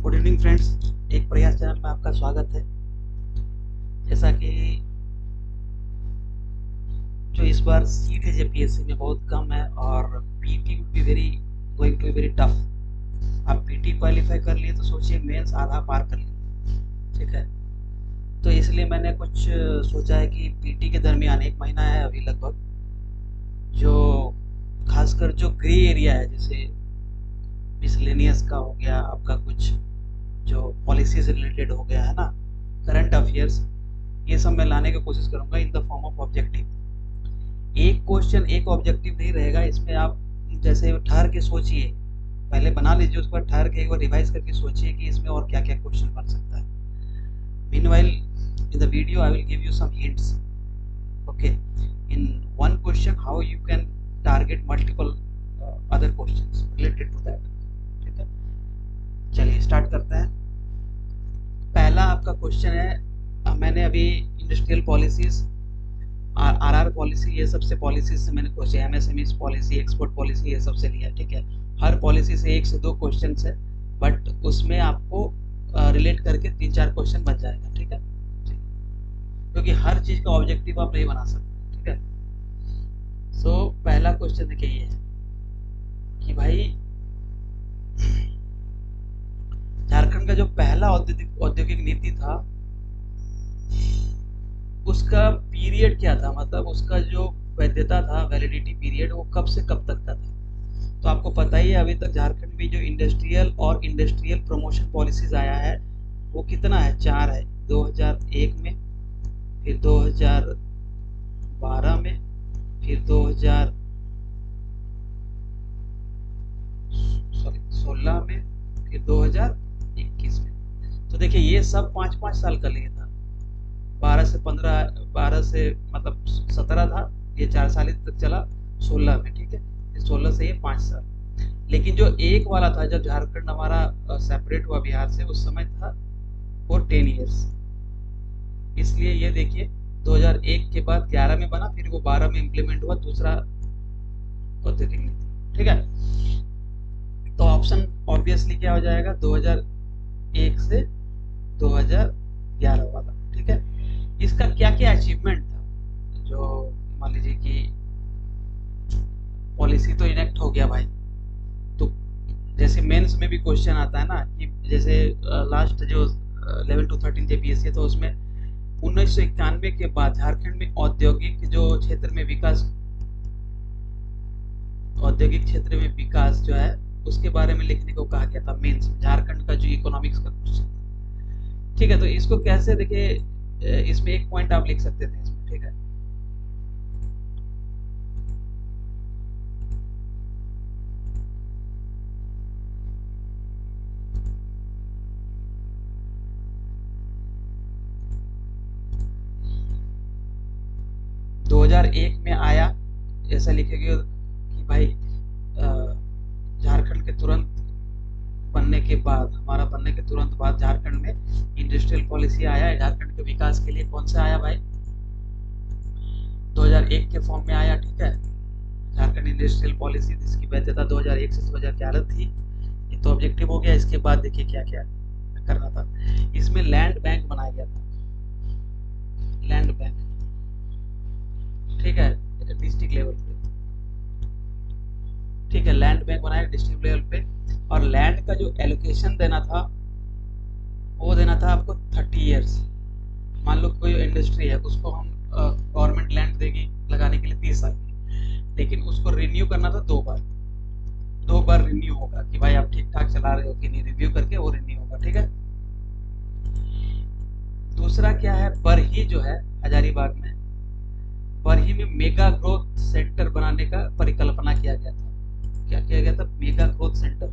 Good evening friends. एक प्रयास channel में आपका स्वागत है। जैसा कि जो इस बार सीट है जेपीएससी में बहुत कम है और PT would be very going to be very tough. आप पीटी क्वालिफाई कर लिए तो सोचिए मेंस आधा पार कर लिए। ठीक है, तो इसलिए मैंने कुछ सोचा है कि पीटी के दरमियान एक महीना है अभी लगभग, जो खासकर जो ग्रे एरिया है जैसे मिसलेनियस का हो गया, आपका कुछ जो पॉलिसी से रिलेटेड हो गया है ना, करंट अफेयर्स, ये सब मैं लाने की कोशिश करूंगा in the form of objective. एक क्वेश्चन एक ऑब्जेक्टिव नहीं रहेगा इसमें। आप जैसे ठहर के सोचिए, पहले बना लीजिए, उसके बाद ठहर के एक बार रिवाइज करके सोचिए कि इसमें और क्या क्या क्वेश्चन बन सकता है। Meanwhile in the video I will give you some hints. Okay, in one question how you can target multiple other questions related to that. ठीक है, चलिए स्टार्ट करते हैं। पहला आपका क्वेश्चन है, मैंने अभी इंडस्ट्रियल पॉलिसीज, आरआर पॉलिसी, ये सबसे पॉलिसी से मैंने question, MSME policy, export policy, ये सबसे लिया। ठीक है, हर पॉलिसी से एक से दो क्वेश्चन है, बट उसमें आपको रिलेट करके तीन चार क्वेश्चन बन जाएगा। ठीक है, क्योंकि हर चीज का ऑब्जेक्टिव आप नहीं बना सकते। ठीक है, सो पहला क्वेश्चन देखिए ये है कि भाई झारखंड का जो पहला औद्योगिक नीति था उसका पीरियड क्या था, मतलब उसका जो वैधता था, वैलिडिटी पीरियड, वो कब से कब तक का था। तो आपको पता ही है अभी तक झारखंड में जो इंडस्ट्रियल और इंडस्ट्रियल प्रमोशन पॉलिसीज आया है वो कितना है, चार है। 2001 में, फिर 2012 में, फिर 2016 में, फिर 2021 में। तो देखिए ये सब 5-5 साल का लिए था। 12 से 15, 12 से मतलब 17 था, ये 4 साल तक चला 16 में। ठीक है, 16 से ये 5 साल। लेकिन जो एक वाला था जब झारखंड हमारा सेपरेट हुआ बिहार से, उस समय था वो 10 ईयर्स। इसलिए ये देखिए 2001 के बाद 11 में बना, फिर वो 12 में इम्प्लीमेंट हुआ दूसरा औद्योगिक नीति। ठीक है, तो ऑप्शन ऑब्वियसली क्या हो जाएगा, 2001 से 2011 वाला। ठीक है, इसका क्या क्या अचीवमेंट था, जो मान लीजिए कि पॉलिसी तो इनेक्ट हो गया भाई, तो जैसे मेंस में भी क्वेश्चन आता है ना कि जैसे लास्ट जो 11 to 13 जेपीएससी है, तो उसमें 1991 के बाद झारखंड में औद्योगिक जो क्षेत्र में विकास, औद्योगिक क्षेत्र में विकास जो है उसके बारे में लिखने को कहा गया था मेंस में, झारखंड का जो इकोनॉमिक्स का क्वेश्चन। ठीक है, तो इसको कैसे देखिए, इसमें एक पॉइंट आप लिख सकते थे इसमें। ठीक है, दो हजार एक में आया, ऐसा लिखेंगे कि भाई झारखंड के तुरंत बनने के बाद, हमारा बनने के तुरंत बाद झारखंड में इंडस्ट्रियल पॉलिसी आया है। झारखंड के विकास के लिए कौन सा आया भाई, 2001 के फॉर्म में आया। ठीक है, झारखंड इंडस्ट्रियल पॉलिसी जिसकी वैधता 2001 से 2011 थी। ये तो ऑब्जेक्टिव हो गया। इसके बाद देखिए क्या क्या करना था। इसमें लैंड बैंक बनाया गया था, लैंड बैंक। ठीक है, डिस्ट्रिक्ट लेवल पे। ठीक है, लैंड बैंक बनाया डिस्ट्रिक्ट लेवल पे, और लैंड का जो एलोकेशन देना था वो देना था आपको 30 ईयर्स। मान लो कोई इंडस्ट्री है, उसको हम गवर्नमेंट लैंड देगी लगाने के लिए 30 साल के लिए, लेकिन उसको रिन्यू करना था 2 बार। 2 बार रिन्यू होगा कि भाई आप ठीक ठाक चला रहे हो कि नहीं, रिव्यू करके वो रिन्यू होगा। ठीक है, दूसरा क्या है, बरही जो है हजारीबाग में, बरही में मेगा ग्रोथ सेंटर बनाने का परिकल्पना किया गया था। क्या किया गया था, मेगा ग्रोथ सेंटर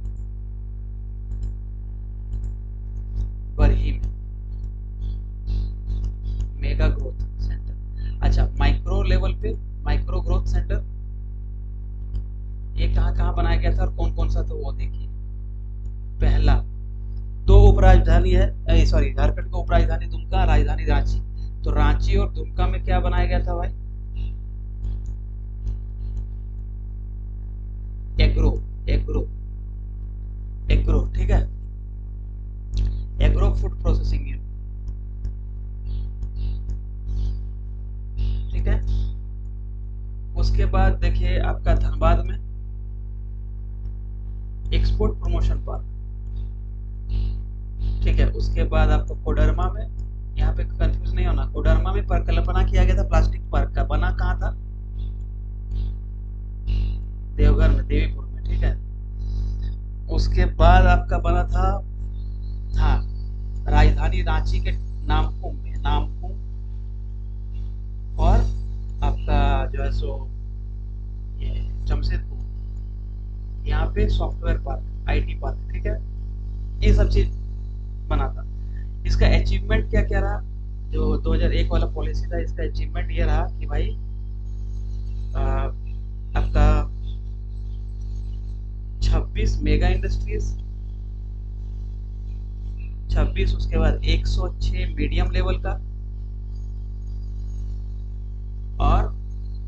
बरही में, मेगा ग्रोथ सेंटर। अच्छा, माइक्रो लेवल पे माइक्रो ग्रोथ सेंटर ये कहाँ कहाँ बनाया गया था और कौन कौन सा, तो वो देखिए। पहला, 2 उपराजधानी है, सॉरी, झारखंड का उपराजधानी दुमका, राजधानी रांची। तो रांची और दुमका में क्या बनाया गया था भाई, एग्रो, एग्रो, एग्रो। ठीक है, फूड प्रोसेसिंग यूनिट, ठीक है। उसके बाद देखिए आपका धनबाद में एक्सपोर्ट प्रमोशन पार्क, ठीक है। उसके बाद आपको कोडरमा में, यहाँ पे कंफ्यूज नहीं होना, कोडरमा में परिकल्पना किया गया था प्लास्टिक पार्क का, बना कहाँ था? देवघर में, देवीपुर में, ठीक है। उसके बाद आपका बना था, हाँ, राजधानी रांची के नामकुम में, नामकुम, और आपका जो है सो ये जमशेदपुर, यहाँ पे सॉफ्टवेयर पार्क, आईटी पार्क, ठीक है। ये सब चीज बना था। इसका अचीवमेंट क्या क्या रहा? जो 2001 वाला पॉलिसी था, इसका अचीवमेंट ये रहा कि भाई आपका 26 मेगा इंडस्ट्रीज, 26, उसके बाद 106 मीडियम लेवल का, और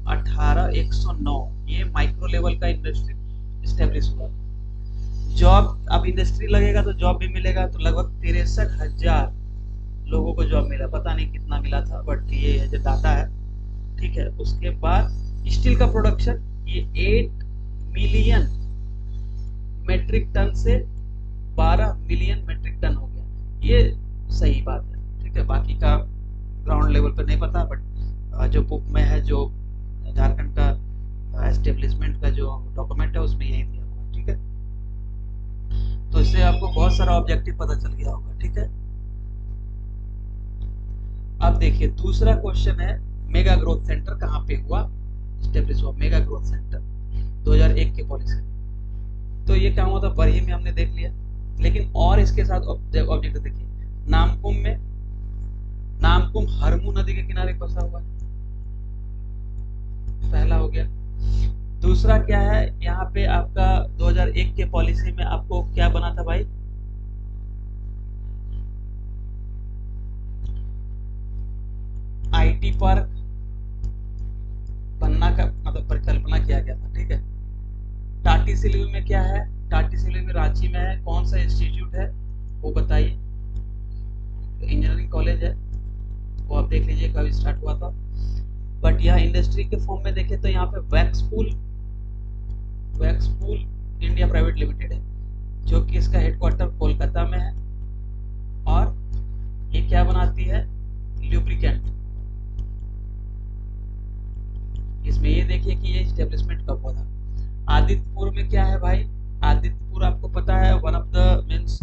18 109 ये माइक्रो लेवल का इंडस्ट्री स्टेब्लिश हुआ। जॉब, अब इंडस्ट्री लगेगा तो जॉब भी मिलेगा, तो लगभग 63,000 लोगों को जॉब मिला, पता नहीं कितना मिला था, बट ये जो डाटा है, ठीक है। उसके बाद स्टील का प्रोडक्शन ये 8 मिलियन मेट्रिक टन से 12 मिलियन मेट्रिक टन हो गया, ये सही बात है, ठीक है। बाकी का ग्राउंड लेवल पर नहीं पता, बट जो बुक में है, जो झारखंड का एस्टेब्लिशमेंट का जो डॉक्यूमेंट है, उसमें यही दिया हुआ है, ठीक है। तो इससे आपको बहुत सारा ऑब्जेक्टिव पता चल गया होगा, ठीक है। अब देखिए दूसरा क्वेश्चन है, मेगा ग्रोथ सेंटर कहाँ पे हुआ, स्टेब्लिश हुआ? मेगा ग्रोथ सेंटर 2001 के पॉलिसी। तो ये क्या हुआ था, बरही में हमने देख लिया, लेकिन और इसके साथ ऑब्जेक्ट देखिए, नामकुम में, नामकुम हरमू नदी के किनारे बसा हुआ है, पहला हो गया। दूसरा क्या है, यहाँ पे आपका 2001 के पॉलिसी में आपको क्या बना था भाई, आईटी पार्क बनना का मतलब परिकल्पना किया गया था, ठीक है। टाटी सिल्वी में क्या है, टाटी सिल्वी में रांची में है, कौन सा इंस्टीट्यूट है वो बताइए? इंजीनियरिंग कॉलेज है, वो आप देख लीजिए कब स्टार्ट हुआ था। बट यह इंडस्ट्री के फॉर्म में देखें तो यहाँ पे वैक्सपूल इंडिया प्राइवेट लिमिटेड है, जो कि इसका हेडक्वार्टर कोलकाता में है, और ये क्या बनाती है, ल्यूब्रिकेंट। इसमें ये देखिए कि ये एस्टेब्लिशमेंट कब हुआ था। आदित्यपुर में क्या है भाई, आदित्यपुर आपको पता है वन ऑफ द मीन्स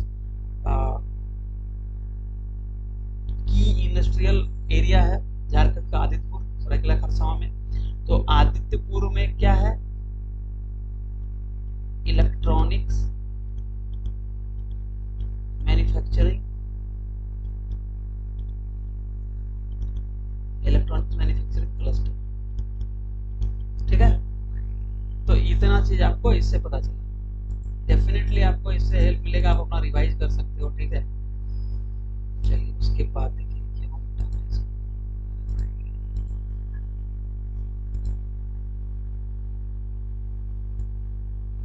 की इंडस्ट्रियल एरिया है झारखंड का, आदित्यपुर सरायकेला खरसावां में। तो आदित्यपुर में क्या है, electronics manufacturing, electronics manufacturing cluster, ठीक है। तो इतना चीज आपको इससे पता चला, डेफिनेटली आपको इससे हेल्प मिलेगा, आप अपना रिवाइज कर सकते हो, ठीक है। चलिए उसके बाद देखिए क्या होता है इसका।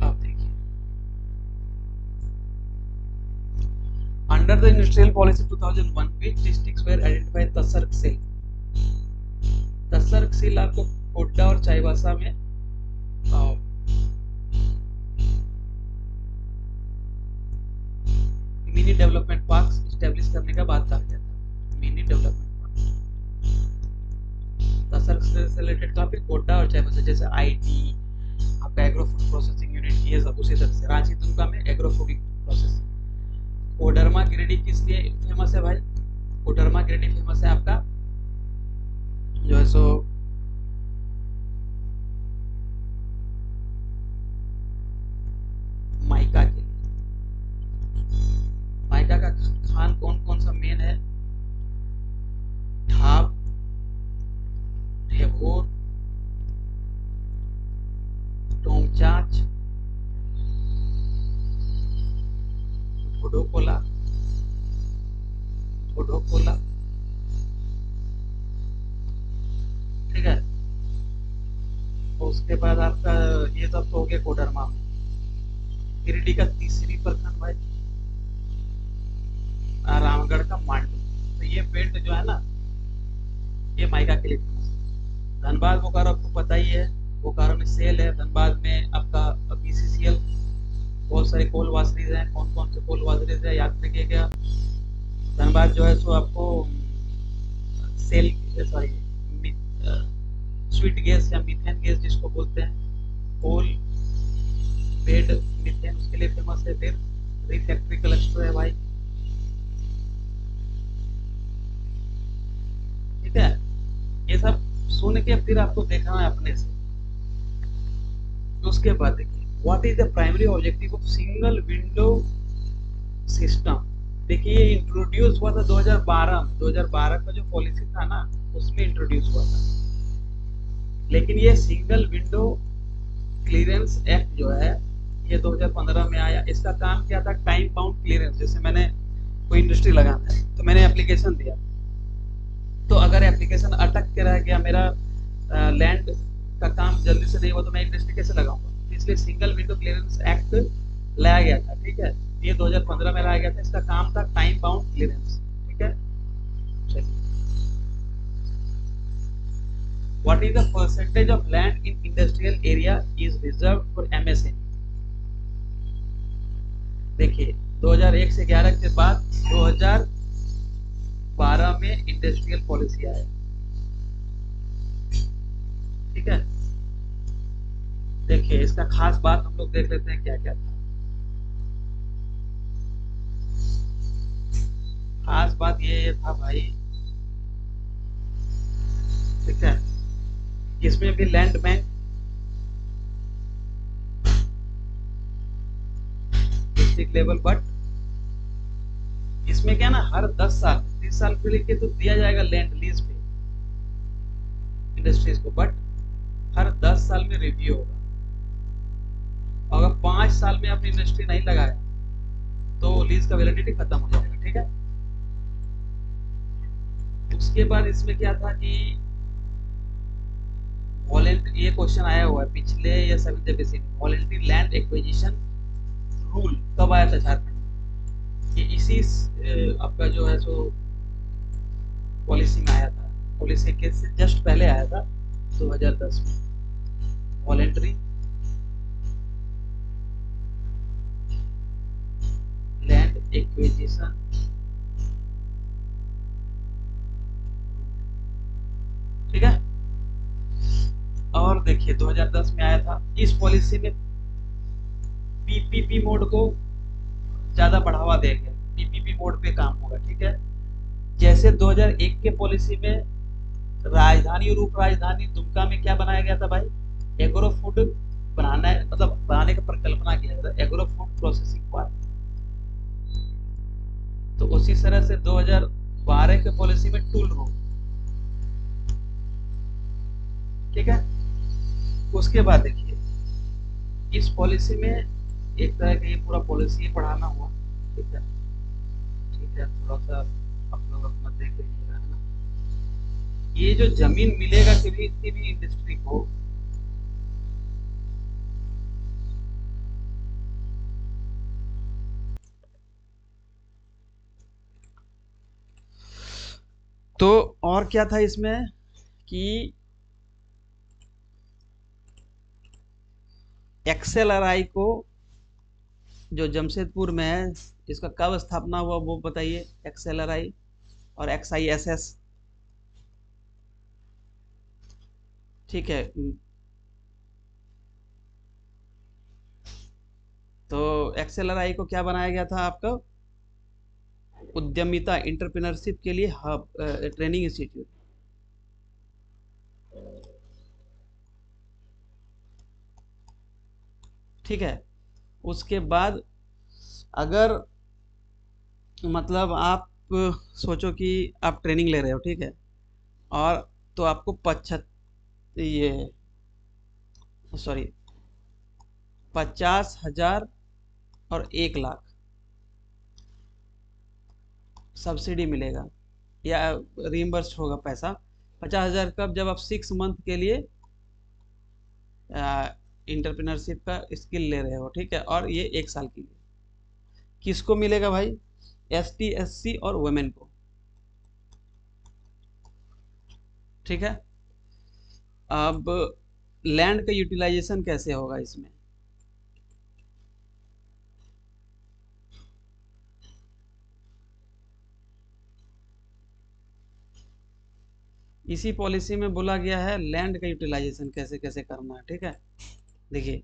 अब देखिए, under the industrial policy 2001 which districts were identified तसर्क सेल, तसर्क सेल आपको कोड्डा और चाईबासा में मिनी डेवलपमेंट पार्क स्टैब्लिश करने का बात कहा गया था, मिनी डेवलपमेंट पार्क तसर्क से रिलेटेड काफी कोड्डा और चाईबासा, जैसे आईटी, आपका एग्रो फूड प्रोसेसिंग यूनिट, ये सब उसी तरह से। रांची दुमका में agro food processing. Koderma Giridih किस लिए फेमस है भाई, कोडरमा गिरिडीह फेमस है आपका जो है सो माइका के लिए। माइका का खान कौन कौन सा मेन है, ढाब, ढेबोर, टोंगचाच, ढोढोकोला, ढोढोकोला, ठीक है। उसके बाद आपका ये सब तो हो गया कोडरमा में। गिरिडीह का तीसरी प्रखंड भाई रामगढ़ माइका के लिए फेमस है। धनबाद बोकारो आपको पता ही है, बोकारो में सेल है, धनबाद में आपका BCCL, बहुत सारे कोल वासरीज हैं। कौन कौन से कोल वासरीज है याद रखिएगा। धनबाद जो है सो आपको सेल, सॉरी, स्वीट गैस या मीथेन गैस जिसको बोलते हैं, कोल बेड मीथेन, उसके लिए फेमस है। फिर रिफैक्ट्री क्लस्टर है भाई, ठीक है। ये सब सुन के फिर आपको देखना है अपने से। उसके बाद देखिए, what is the primary objective of single window system. देखिए ये इंट्रोड्यूस हुआ था 2012 में, 2012 का जो पॉलिसी था ना उसमें इंट्रोड्यूस हुआ था। लेकिन ये सिंगल विंडो क्लियरेंस एक्ट जो है ये 2015 में आया। इसका काम क्या था, टाइम बाउंड क्लियरेंस। जैसे मैंने कोई इंडस्ट्री लगाना है तो मैंने एप्लीकेशन दिया, तो अगर एप्लीकेशन अटक के रह गया, मेरा लैंड का काम जल्दी से नहीं हुआ, तो मैं इंडस्ट्री कैसे लगाऊंगा। इसलिए सिंगल विंडो क्लियरेंस एक्ट लाया गया था, ठीक है। ये 2015 में लाया गया था। इसका काम था टाइम बाउंड क्लियरेंस, ठीक है। चलिए, what is the percentage of land in industrial area is reserved for MSME। देखिए 2001 से 11 के बाद 2012 में इंडस्ट्रियल पॉलिसी आया, ठीक है। देखिए इसका खास बात हम लोग देख लेते हैं क्या क्या था। खास बात ये था भाई, ठीक है, इसमें भी land bank district level, but इसमें क्या ना, हर 10 साल 30 साल के लिए तो दिया जाएगा लैंड लीज पे इंडस्ट्रीज को, बट हर 10 साल में रिव्यू होगा। अगर 5 साल में आपने इंडस्ट्री नहीं लगाया तो लीज का वैलिडिटी खत्म हो जाएगा, ठीक है। उसके बाद इसमें क्या था कि वॉलेंट्री, ये क्वेश्चन आया हुआ है पिछले या 7th JPC में, वॉलेंट्री लैंड एक्विजिशन रूल कब आया था झारखंड में। ये इसी आपका जो है सो पॉलिसी में आया था, पॉलिसी के से जस्ट पहले आया था 2010 में। वॉलेंट्री लैंड एक्विजिशन, ठीक है। और देखिए 2010 में आया था। इस पॉलिसी में PPP मोड को ज्यादा बढ़ावा देंगे, PPP मोड पे काम होगा, ठीक है। जैसे 2001 के पॉलिसी में राजधानी और उप राजधानी दुमका में क्या बनाया गया था भाई, एग्रो फूड बनाना है, मतलब बनाने का परिकल्पना किया गया था, एग्रो फूड प्रोसेसिंग पार्क। तो उसी तरह से 2012 के पॉलिसी में टूल रूम, ठीक है। उसके बाद देखिए इस पॉलिसी में एक तरह का ये पूरा पॉलिसी पढ़ाना हुआ, ठीक है, ठीक है। थोड़ा सा आप लोग अपना देख लीजिएगा, है ना। ये जो जमीन मिलेगा किसी भी इंडस्ट्री को, तो और क्या था इसमें कि XLRI को जो जमशेदपुर में है, इसका कब स्थापना हुआ वो बताइए। XLRI और XISS, ठीक है। तो XLRI को क्या बनाया गया था आपका, उद्यमिता इंटरप्रेन्योरशिप के लिए हब, ट्रेनिंग इंस्टीट्यूट, ठीक है। उसके बाद अगर मतलब आप सोचो कि आप ट्रेनिंग ले रहे हो, ठीक है, और तो आपको 50,000 और 1,00,000 सब्सिडी मिलेगा या रिइम्बर्स होगा पैसा। 50,000 कब, जब आप 6 मंथ के लिए इंटरप्रेन्योरशिप का स्किल ले रहे हो, ठीक है, और ये 1 साल के लिए। किसको मिलेगा भाई, ST SC और वुमेन को, ठीक है। अब लैंड का यूटिलाइजेशन कैसे होगा इसमें? इसी पॉलिसी में बोला गया है लैंड का यूटिलाइजेशन कैसे कैसे करना है। ठीक है, देखिए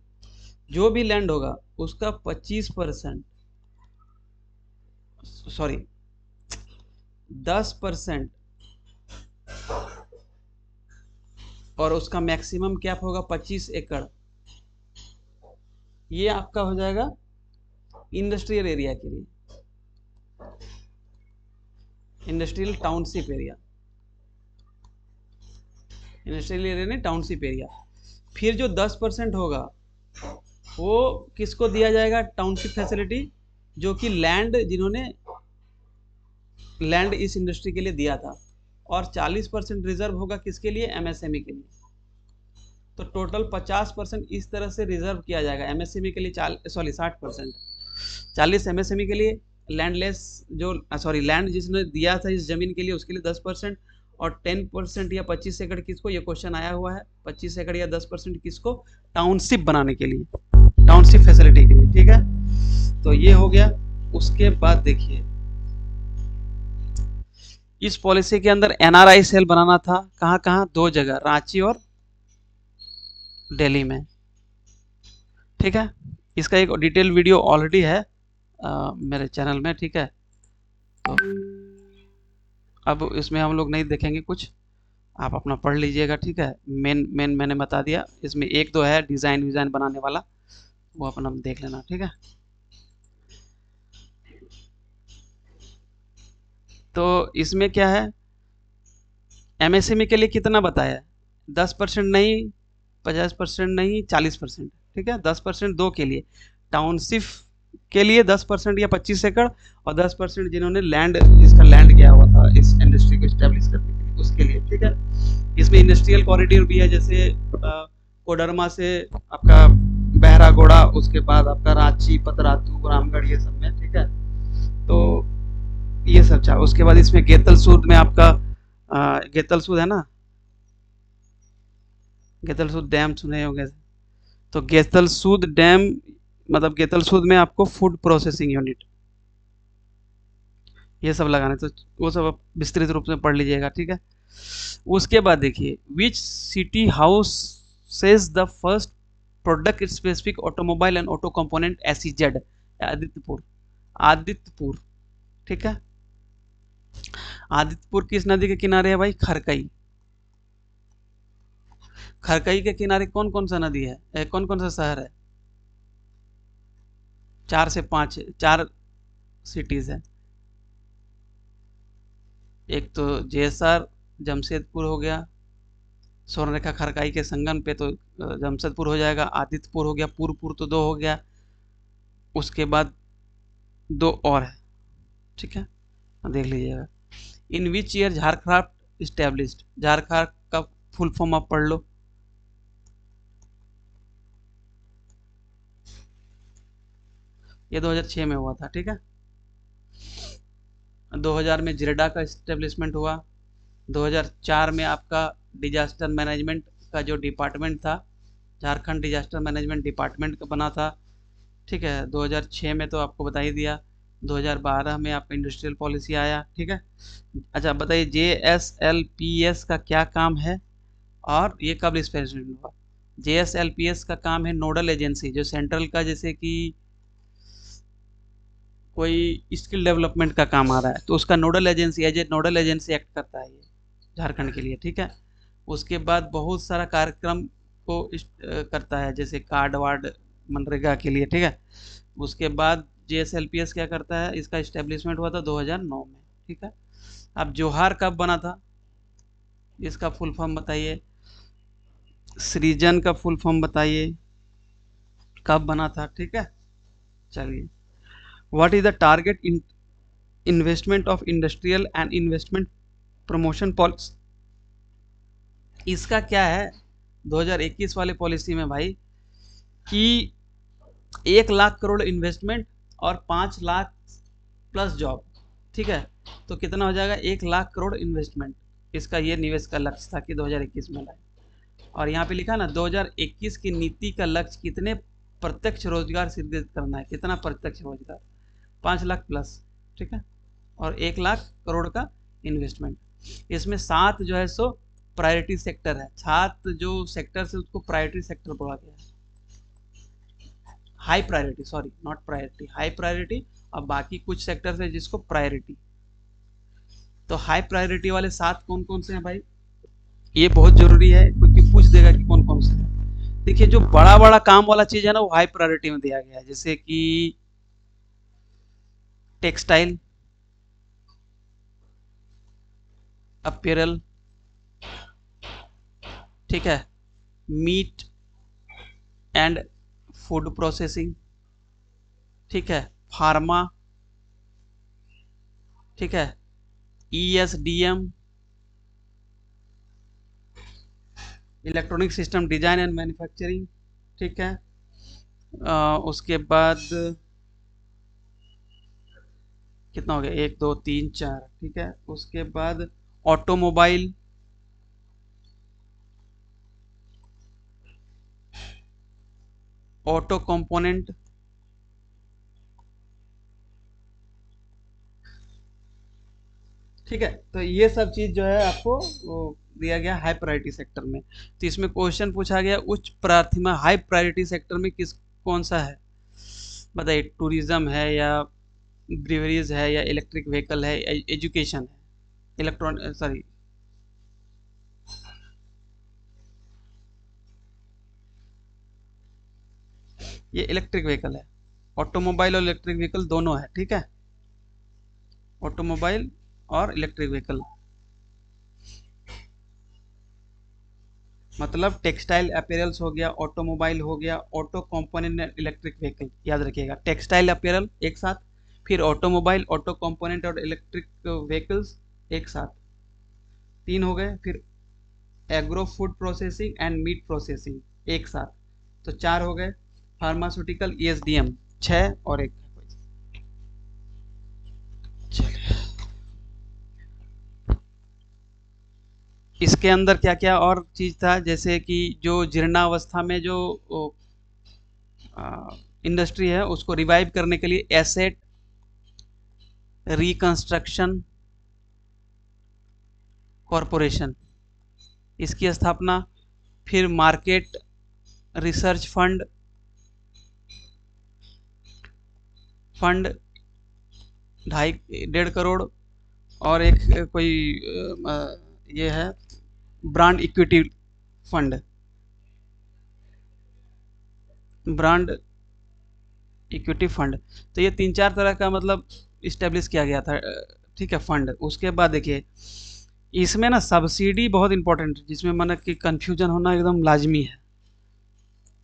जो भी लैंड होगा उसका 25%, सॉरी 10%, और उसका मैक्सिमम कैप होगा 25 एकड़। ये आपका हो जाएगा इंडस्ट्रियल एरिया के लिए, industrial township area, industrial area नहीं टाउनशिप एरिया। फिर जो 10% होगा वो किसको दिया जाएगा? टाउनशिप फैसिलिटी, जो कि लैंड जिन्होंने लैंड इस इंडस्ट्री के लिए दिया था। और 40% रिजर्व होगा किसके लिए? एमएसएमई के लिए। तो टोटल 50% इस तरह से रिजर्व किया जाएगा एमएसएमई के लिए, 60%, 40 एमएसएमई के लिए, लैंडलेस जो सॉरी लैंड जिसने दिया था इस जमीन के लिए उसके लिए 10%, और 10% या 25 एकड़ किसको? ये क्वेश्चन आया हुआ है, 25 एकड़ या 10% किसको? टाउनशिप बनाने के लिए, टाउनशिप फैसिलिटी के लिए। ठीक है, तो ये हो गया। उसके बाद देखिए इस पॉलिसी के अंदर एनआरआई सेल बनाना था। कहाँ कहाँ? 2 जगह, रांची और दिल्ली में। ठीक है, इसका एक डिटेल वीडियो ऑलरेडी है मेरे चैनल में। ठीक है, तो अब इसमें हम लोग नहीं देखेंगे कुछ, आप अपना पढ़ लीजिएगा। ठीक है, मेन मेन मैंने बता दिया, इसमें एक दो है डिज़ाइन विज़ाइन बनाने वाला, वो अपना देख लेना। ठीक है, तो इसमें क्या है, एमएसएमई के लिए कितना बताया? 10% नहीं, 50% नहीं, 40%। ठीक है, 10% दो के लिए, टाउनशिप के लिए 10% या 25 एकड़, और 10% जिन्होंने लैंड, जिसका लैंड गया हुआ था इस इंडस्ट्री को स्टैब्लिश करने के लिए, उसके लिए। ठीक है, इसमें इंडस्ट्रियल कॉरिडोर भी है, जैसे कोडरमा से आपका बहरागोड़ा, उसके बाद आपका रांची, पतरातू, रामगढ़, ये सब में। ठीक है, तो ये सब चाह। उसके बाद इसमें गेतल सूद में आपका गेतल सूद है ना, गेतल सूद डैम सुने होंगे। तो गेतल सूद डैम मतलब गेतल सूद में आपको फूड प्रोसेसिंग यूनिट, ये सब लगाने, तो वो सब आप विस्तृत रूप से पढ़ लीजिएगा। ठीक है, उसके बाद देखिए which city house says the first product specific automobile and auto component SEZ? Adityapur, Adityapur. ठीक है, आदित्यपुर किस नदी के किनारे है भाई? खरकई। खरकई के किनारे कौन कौन सा नदी है, कौन कौन सा शहर है? 4 से 5, 4 सिटीज है। एक तो जेएसआर, जमशेदपुर हो गया, स्वर्णरेखा खरकाई के संगम पे तो जमशेदपुर हो जाएगा, आदित्यपुर हो गया, पूरपुर तो 2 हो गया, उसके बाद 2 और है। ठीक है, देख लीजिएगा। In which year Jharkhand established? Jharkhand का फुल फॉर्म आप पढ़ लो। ये 2006 में हुआ था। ठीक है, 2000 में जिरडा का इस्टेब्लिशमेंट हुआ। 2004 में आपका डिजास्टर मैनेजमेंट का जो डिपार्टमेंट था, झारखंड डिजास्टर मैनेजमेंट डिपार्टमेंट का बना था। ठीक है, 2006 में तो आपको बता ही दिया। 2012 में आपका इंडस्ट्रियल पॉलिसी आया। ठीक है, अच्छा बताइए JSLPS का क्या काम है और ये कब इस्टेब्लिशमेंट हुआ? JSLPS का काम है नोडल एजेंसी, जो सेंट्रल का जैसे कि कोई स्किल डेवलपमेंट का काम आ रहा है तो उसका nodal agency, as a nodal agency act करता है ये झारखंड के लिए। ठीक है, उसके बाद बहुत सारा कार्यक्रम को करता है, जैसे कार्ड वार्ड मनरेगा के लिए। ठीक है, उसके बाद JSLPS क्या करता है, इसका इस्टेब्लिशमेंट हुआ था 2009 में। ठीक है, अब जोहार कब बना था, इसका फुल फॉर्म बताइए। सृजन का फुल फॉर्म बताइए, कब बना था? ठीक है, चलिए। What is the target investment of industrial and investment promotion policy? इसका क्या है 2021 वाले पॉलिसी में भाई, कि 1 लाख करोड़ इन्वेस्टमेंट और 5 लाख प्लस जॉब। ठीक है, तो कितना हो जाएगा? 1 लाख करोड़ इन्वेस्टमेंट, इसका ये निवेश का लक्ष्य था कि 2021 में लाए। और यहाँ पे लिखा ना 2021 की नीति का लक्ष्य कितने प्रत्यक्ष रोजगार सृजित करना है, कितना प्रत्यक्ष रोजगार, 5 लाख प्लस, ठीक है, और 1 लाख करोड़ का इन्वेस्टमेंट। इसमें 7 जो है सो प्रायोरिटी सेक्टर है, 7 जो सेक्टर है उसको प्रायोरिटी सेक्टर बोला गया है, high priority, sorry not priority, high priority, और बाकी कुछ सेक्टर है जिसको प्रायोरिटी। तो हाई प्रायोरिटी वाले 7 कौन कौन से हैं भाई, ये बहुत जरूरी है क्योंकि पूछ देगा कि कौन कौन से हैं। देखिए जो बड़ा बड़ा काम वाला चीज है ना वो हाई प्रायोरिटी में दिया गया है, जैसे कि टेक्सटाइल, अपीयरल, ठीक है, मीट एंड फूड प्रोसेसिंग, ठीक है, फार्मा, ठीक है, ESDM, electronic system design and manufacturing, ठीक है, उसके बाद कितना हो गया, 1 2 3 4, ठीक है, उसके बाद ऑटोमोबाइल, ऑटो कंपोनेंट, ठीक है। तो ये सब चीज जो है आपको वो दिया गया हाई प्रायोरिटी सेक्टर में। तो इसमें क्वेश्चन पूछा गया उच्च प्राथमिकता हाई प्रायोरिटी सेक्टर में किस कौन सा है, बताइए, टूरिज्म है या ब्रिवरीज है या इलेक्ट्रिक व्हीकल है, एजुकेशन है, इलेक्ट्रॉन सॉरी, ये इलेक्ट्रिक व्हीकल है, ऑटोमोबाइल और इलेक्ट्रिक व्हीकल दोनों है, ठीक है, ऑटोमोबाइल और इलेक्ट्रिक व्हीकल, मतलब टेक्सटाइल अपीयरल्स हो गया, ऑटोमोबाइल हो गया, ऑटो कंपोनेंट, इलेक्ट्रिक व्हीकल, याद रखिएगा, टेक्सटाइल अपीयरल एक साथ, फिर ऑटोमोबाइल, ऑटो कंपोनेंट और इलेक्ट्रिक व्हीकल्स एक साथ, 3 हो गए, फिर agro food processing and meat processing एक साथ, तो 4 हो गए, फार्मास्यूटिकल, ESDM 6 और 1। चलिए इसके अंदर क्या क्या और चीज था, जैसे कि जो जीर्णावस्था में जो इंडस्ट्री है उसको रिवाइव करने के लिए एसेट रिकंस्ट्रक्शन कॉरपोरेशन, इसकी स्थापना, फिर market research fund, fund 1.5 crore, और एक कोई ये है brand equity fund, brand equity fund. तो ये 3-4 तरह का मतलब इस्टेब्लिश किया गया था, ठीक है, फंड। उसके बाद देखिए इसमें ना सब्सिडी बहुत इंपॉर्टेंट, जिसमें माना कि कंफ्यूजन होना एकदम लाजमी है।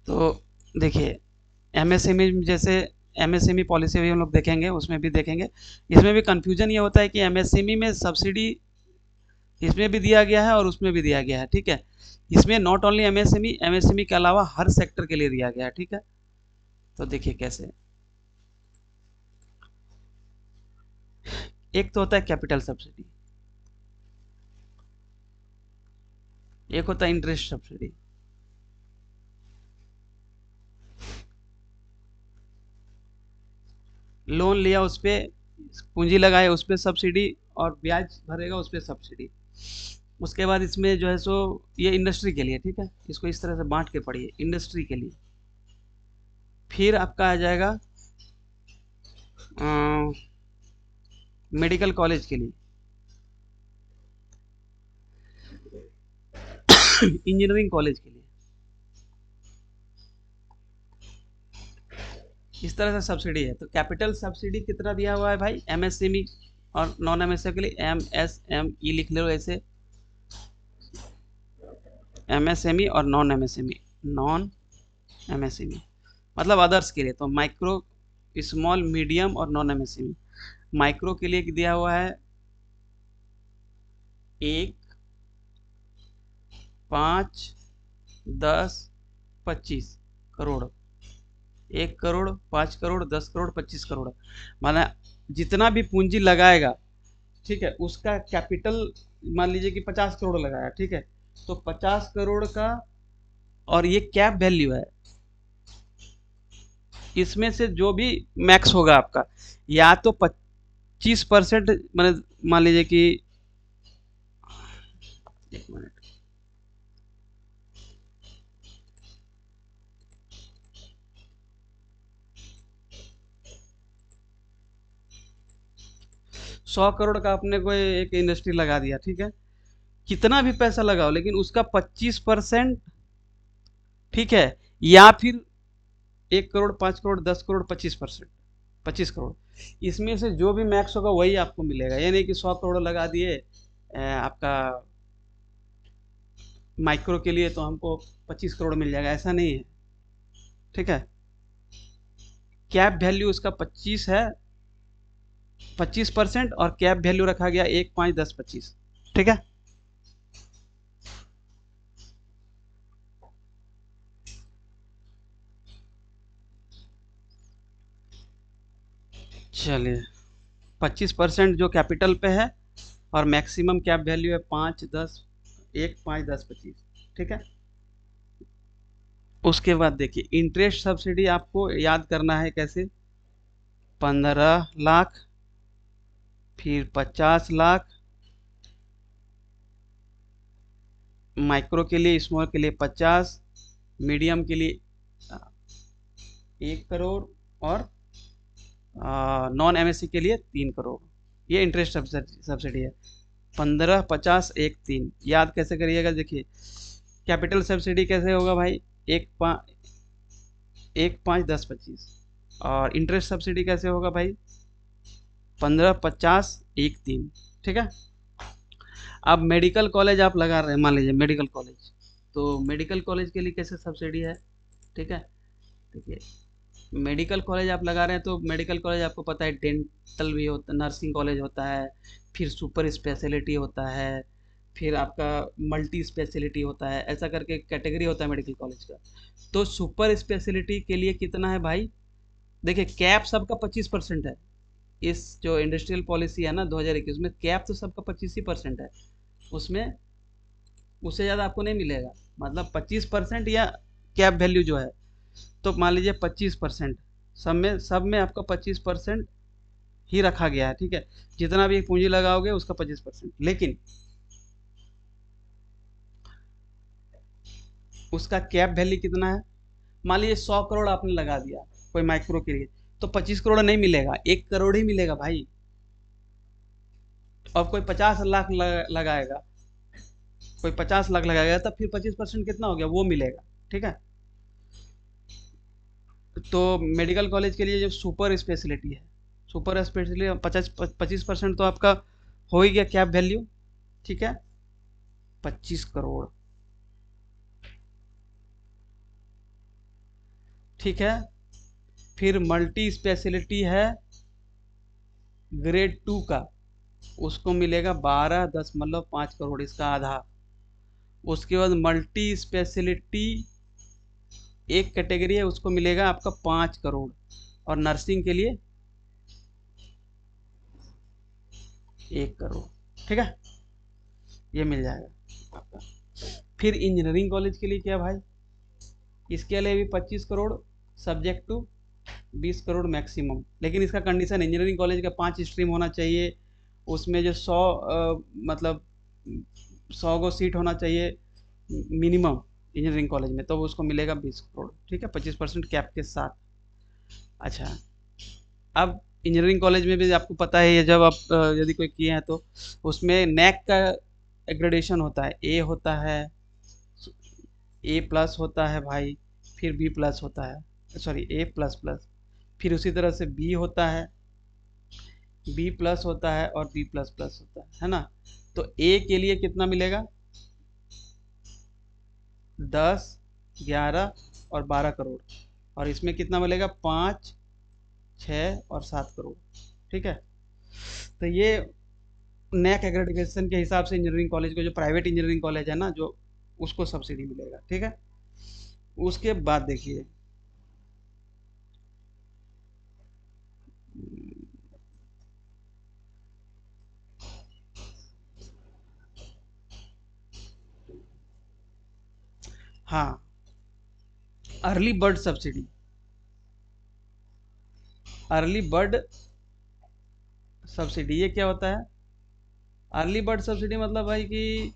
तो देखिए MSME जैसे MSME पॉलिसी भी हम लोग देखेंगे, उसमें भी देखेंगे, इसमें भी कंफ्यूजन ये होता है कि MSME में सब्सिडी इसमें भी दिया गया है और उसमें भी दिया गया है, ठीक है। इसमें नॉट ओनली MSME के अलावा हर सेक्टर के लिए दिया गया है, ठीक है। तो देखिए कैसे, एक तो होता है कैपिटल सब्सिडी, एक होता है इंटरेस्ट सब्सिडी, लोन लिया उस पर पूंजी लगाए उस पर सब्सिडी, और ब्याज भरेगा उस पर सब्सिडी। उसके बाद इसमें जो है सो ये इंडस्ट्री के लिए, ठीक है, इसको इस तरह से बांट के पढ़िए, इंडस्ट्री के लिए। फिर आपका आ जाएगा मेडिकल कॉलेज के लिए, इंजीनियरिंग कॉलेज के लिए, इस तरह से सब्सिडी है। तो कैपिटल सब्सिडी कितना दिया हुआ है भाई, MSME और नॉन MSME के लिए MSME लिख लो ऐसे, MSME और नॉन MSME मतलब अदर्स के लिए। तो माइक्रो, स्मॉल, मीडियम और नॉन MSME। माइक्रो के लिए दिया हुआ है 1, 5, 10, 25 करोड़, 1 करोड़, 5 करोड़, 10 करोड़, 25 करोड़, माना जितना भी पूंजी लगाएगा ठीक है, उसका कैपिटल मान लीजिए कि 50 करोड़ लगाया, ठीक है, तो 50 करोड़ का, और ये कैप वैल्यू है, इसमें से जो भी मैक्स होगा आपका, या तो 25% मैंने मान लीजिए कि, एक मिनट, 100 करोड़ का आपने कोई एक इंडस्ट्री लगा दिया, ठीक है, कितना भी पैसा लगाओ लेकिन उसका 25%, ठीक है, या फिर 1 करोड़, 5 करोड़, 10 करोड़, 25%, 25 करोड़, इसमें से जो भी मैक्स होगा वही आपको मिलेगा। ये नहीं कि 100 करोड़ लगा दिए आपका माइक्रो के लिए तो हमको 25 करोड़ मिल जाएगा, ऐसा नहीं है, ठीक है। कैप वैल्यू उसका 25 है, 25%, और कैप वैल्यू रखा गया 1, 5, 10, 25, ठीक है। चलिए, 25% जो कैपिटल पे है, और मैक्सिमम कैप वैल्यू है 5, 10, 1, 5, 10, 25, ठीक है। उसके बाद देखिए, इंटरेस्ट सब्सिडी आपको याद करना है कैसे, 15 लाख, फिर 50 लाख, माइक्रो के लिए, स्मॉल के लिए 50, मीडियम के लिए 1 करोड़, और नॉन एमएससी के लिए 3 करोड़। ये इंटरेस्ट सब्सिडी है। 15, 50, 1, 3 याद कैसे करिएगा, देखिए कैपिटल सब्सिडी कैसे होगा भाई, 1, 5, 10, 25, और इंटरेस्ट सब्सिडी कैसे होगा भाई, 15, 50, 1, 3, ठीक है। अब मेडिकल कॉलेज आप लगा रहे हैं, मान लीजिए मेडिकल कॉलेज, तो मेडिकल कॉलेज के लिए कैसे सब्सिडी है, ठीक है। देखिए, मेडिकल कॉलेज आप लगा रहे हैं तो मेडिकल कॉलेज आपको पता है डेंटल भी होता है, नर्सिंग कॉलेज होता है, फिर सुपर स्पेशलिटी होता है, फिर आपका मल्टी स्पेशलिटी होता है, ऐसा करके कैटेगरी होता है मेडिकल कॉलेज का। तो सुपर स्पेशलिटी के लिए कितना है भाई, देखिए कैप सबका 25% है। इस जो इंडस्ट्रियल पॉलिसी है ना 2021 में, कैप तो सबका 25% है, उसमें उससे ज़्यादा आपको नहीं मिलेगा, मतलब 25% या कैप वैल्यू जो है, तो मान लीजिए 25%, सब में आपका 25% ही रखा गया है, ठीक है। जितना भी पूंजी लगाओगे उसका 25%, लेकिन उसका कैप वैल्यू कितना है, मान लीजिए 100 करोड़ आपने लगा दिया कोई माइक्रो के लिए, तो 25 करोड़ नहीं मिलेगा, 1 करोड़ ही मिलेगा भाई। और कोई 50 लाख लगाएगा, कोई 50 लाख लगाएगा, तब फिर 25% कितना हो गया, वो मिलेगा, ठीक है। तो मेडिकल कॉलेज के लिए जो सुपर स्पेशलिटी है, सुपर स्पेशलिटी 25% तो आपका हो ही गया कैप वैल्यू, ठीक है, 25 करोड़, ठीक है। फिर मल्टी स्पेशलिटी है ग्रेड 2 का, उसको मिलेगा 12, 10 मतलब 5 करोड़, इसका आधा। उसके बाद मल्टी स्पेशलिटी एक कैटेगरी है, उसको मिलेगा आपका 5 करोड़, और नर्सिंग के लिए 1 करोड़, ठीक है, ये मिल जाएगा आपका। फिर इंजीनियरिंग कॉलेज के लिए क्या भाई, इसके लिए भी 25 crore, subject to 20 crore maximum, लेकिन इसका कंडीशन इंजीनियरिंग कॉलेज का 5 स्ट्रीम होना चाहिए, उसमें जो 100 मतलब 100 गो सीट होना चाहिए मिनिमम इंजीनियरिंग कॉलेज में, तो उसको मिलेगा 20 करोड़, ठीक है, 25% कैप के साथ। अच्छा, अब इंजीनियरिंग कॉलेज में भी आपको पता है, ये जब आप यदि कोई किए हैं तो उसमें नैक का एग्रेडेशन होता है, ए होता है, A+ होता है भाई, फिर B+ होता है, सॉरी A++, फिर उसी तरह से बी होता है, B+ होता है, और B++ होता है ना। तो ए के लिए कितना मिलेगा, 10, 11 और 12 करोड़, और इसमें कितना मिलेगा, 5, 6 और 7 करोड़, ठीक है। तो ये नैक एग्रेडिकेशन के हिसाब से इंजीनियरिंग कॉलेज को, जो प्राइवेट इंजीनियरिंग कॉलेज है ना, जो उसको सब्सिडी मिलेगा, ठीक है। उसके बाद देखिए, हाँ, early bird subsidy. Early bird subsidy ये क्या होता है? अर्ली बर्ड सब्सिडी मतलब भाई कि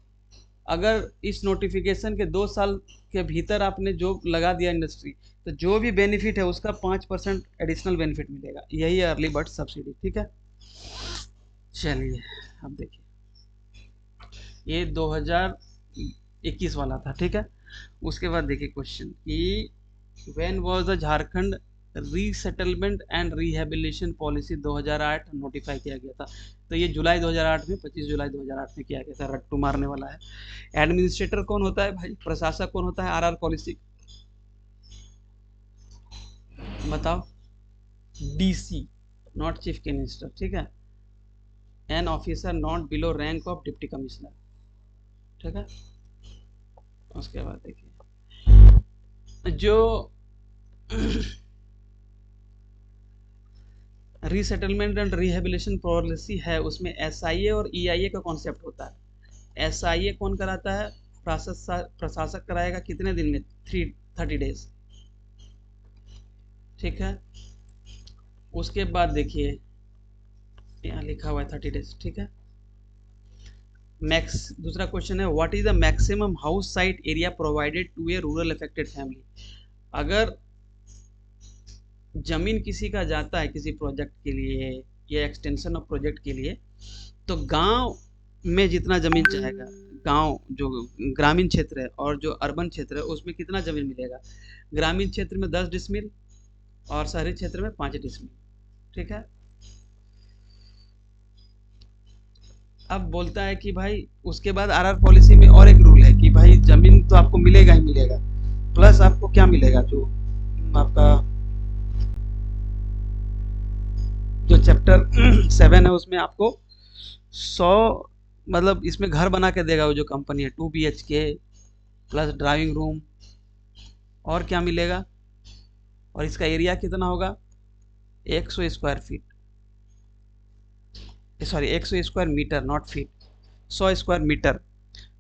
अगर इस नोटिफिकेशन के 2 साल के भीतर आपने जॉब लगा दिया इंडस्ट्री, तो जो भी बेनिफिट है उसका 5% एडिशनल बेनिफिट मिलेगा। यही है अर्ली बर्ड सब्सिडी। ठीक है, चलिए अब देखिए, ये 2021 वाला था। ठीक है, उसके बाद देखिए क्वेश्चन कि when was the Jharkhand resettlement and rehabilitation policy 2008 notify किया गया था। तो ये जुलाई 2008 में, 25 जुलाई 2008 में किया गया था। रट्टू मारने वाला है। एडमिनिस्ट्रेटर कौन होता है भाई? प्रशासक कौन होता है आरआर पॉलिसी? बताओ। DC, not chief minister. ठीक है, an officer not below rank of deputy commissioner. ठीक है, उसके बाद देखिए जो रीसेटलमेंट एंड रिहेबिलिटेशन पॉलिसी है उसमें एसआईए और ईआईए का कॉन्सेप्ट होता है। एसआईए कौन कराता है? प्रशासक कराएगा। कितने दिन में? 30 डेज। ठीक है, उसके बाद देखिए यहाँ लिखा हुआ है 30 डेज। ठीक है, मैक्स दूसरा क्वेश्चन है what is the maximum house site area provided to a rural affected family. अगर जमीन किसी का जाता है किसी प्रोजेक्ट के लिए या एक्सटेंशन ऑफ प्रोजेक्ट के लिए, तो गांव में जितना जमीन चाहेगा, गांव जो ग्रामीण क्षेत्र है और जो अर्बन क्षेत्र है उसमें कितना जमीन मिलेगा? ग्रामीण क्षेत्र में 10 डिसमिल और शहरी क्षेत्र में 5 डिसमिल। ठीक है, अब बोलता है कि भाई उसके बाद आरआर पॉलिसी में और एक रूल है कि भाई जमीन तो आपको मिलेगा ही मिलेगा, प्लस आपको क्या मिलेगा? जो आपका जो चैप्टर 7 है उसमें आपको 100 मतलब इसमें घर बना के देगा वो जो कंपनी है, 2 BHK प्लस ड्राइविंग रूम। और क्या मिलेगा? और इसका एरिया कितना होगा? 100 square feet, sorry 100 square metre, not feet, 100 square metre.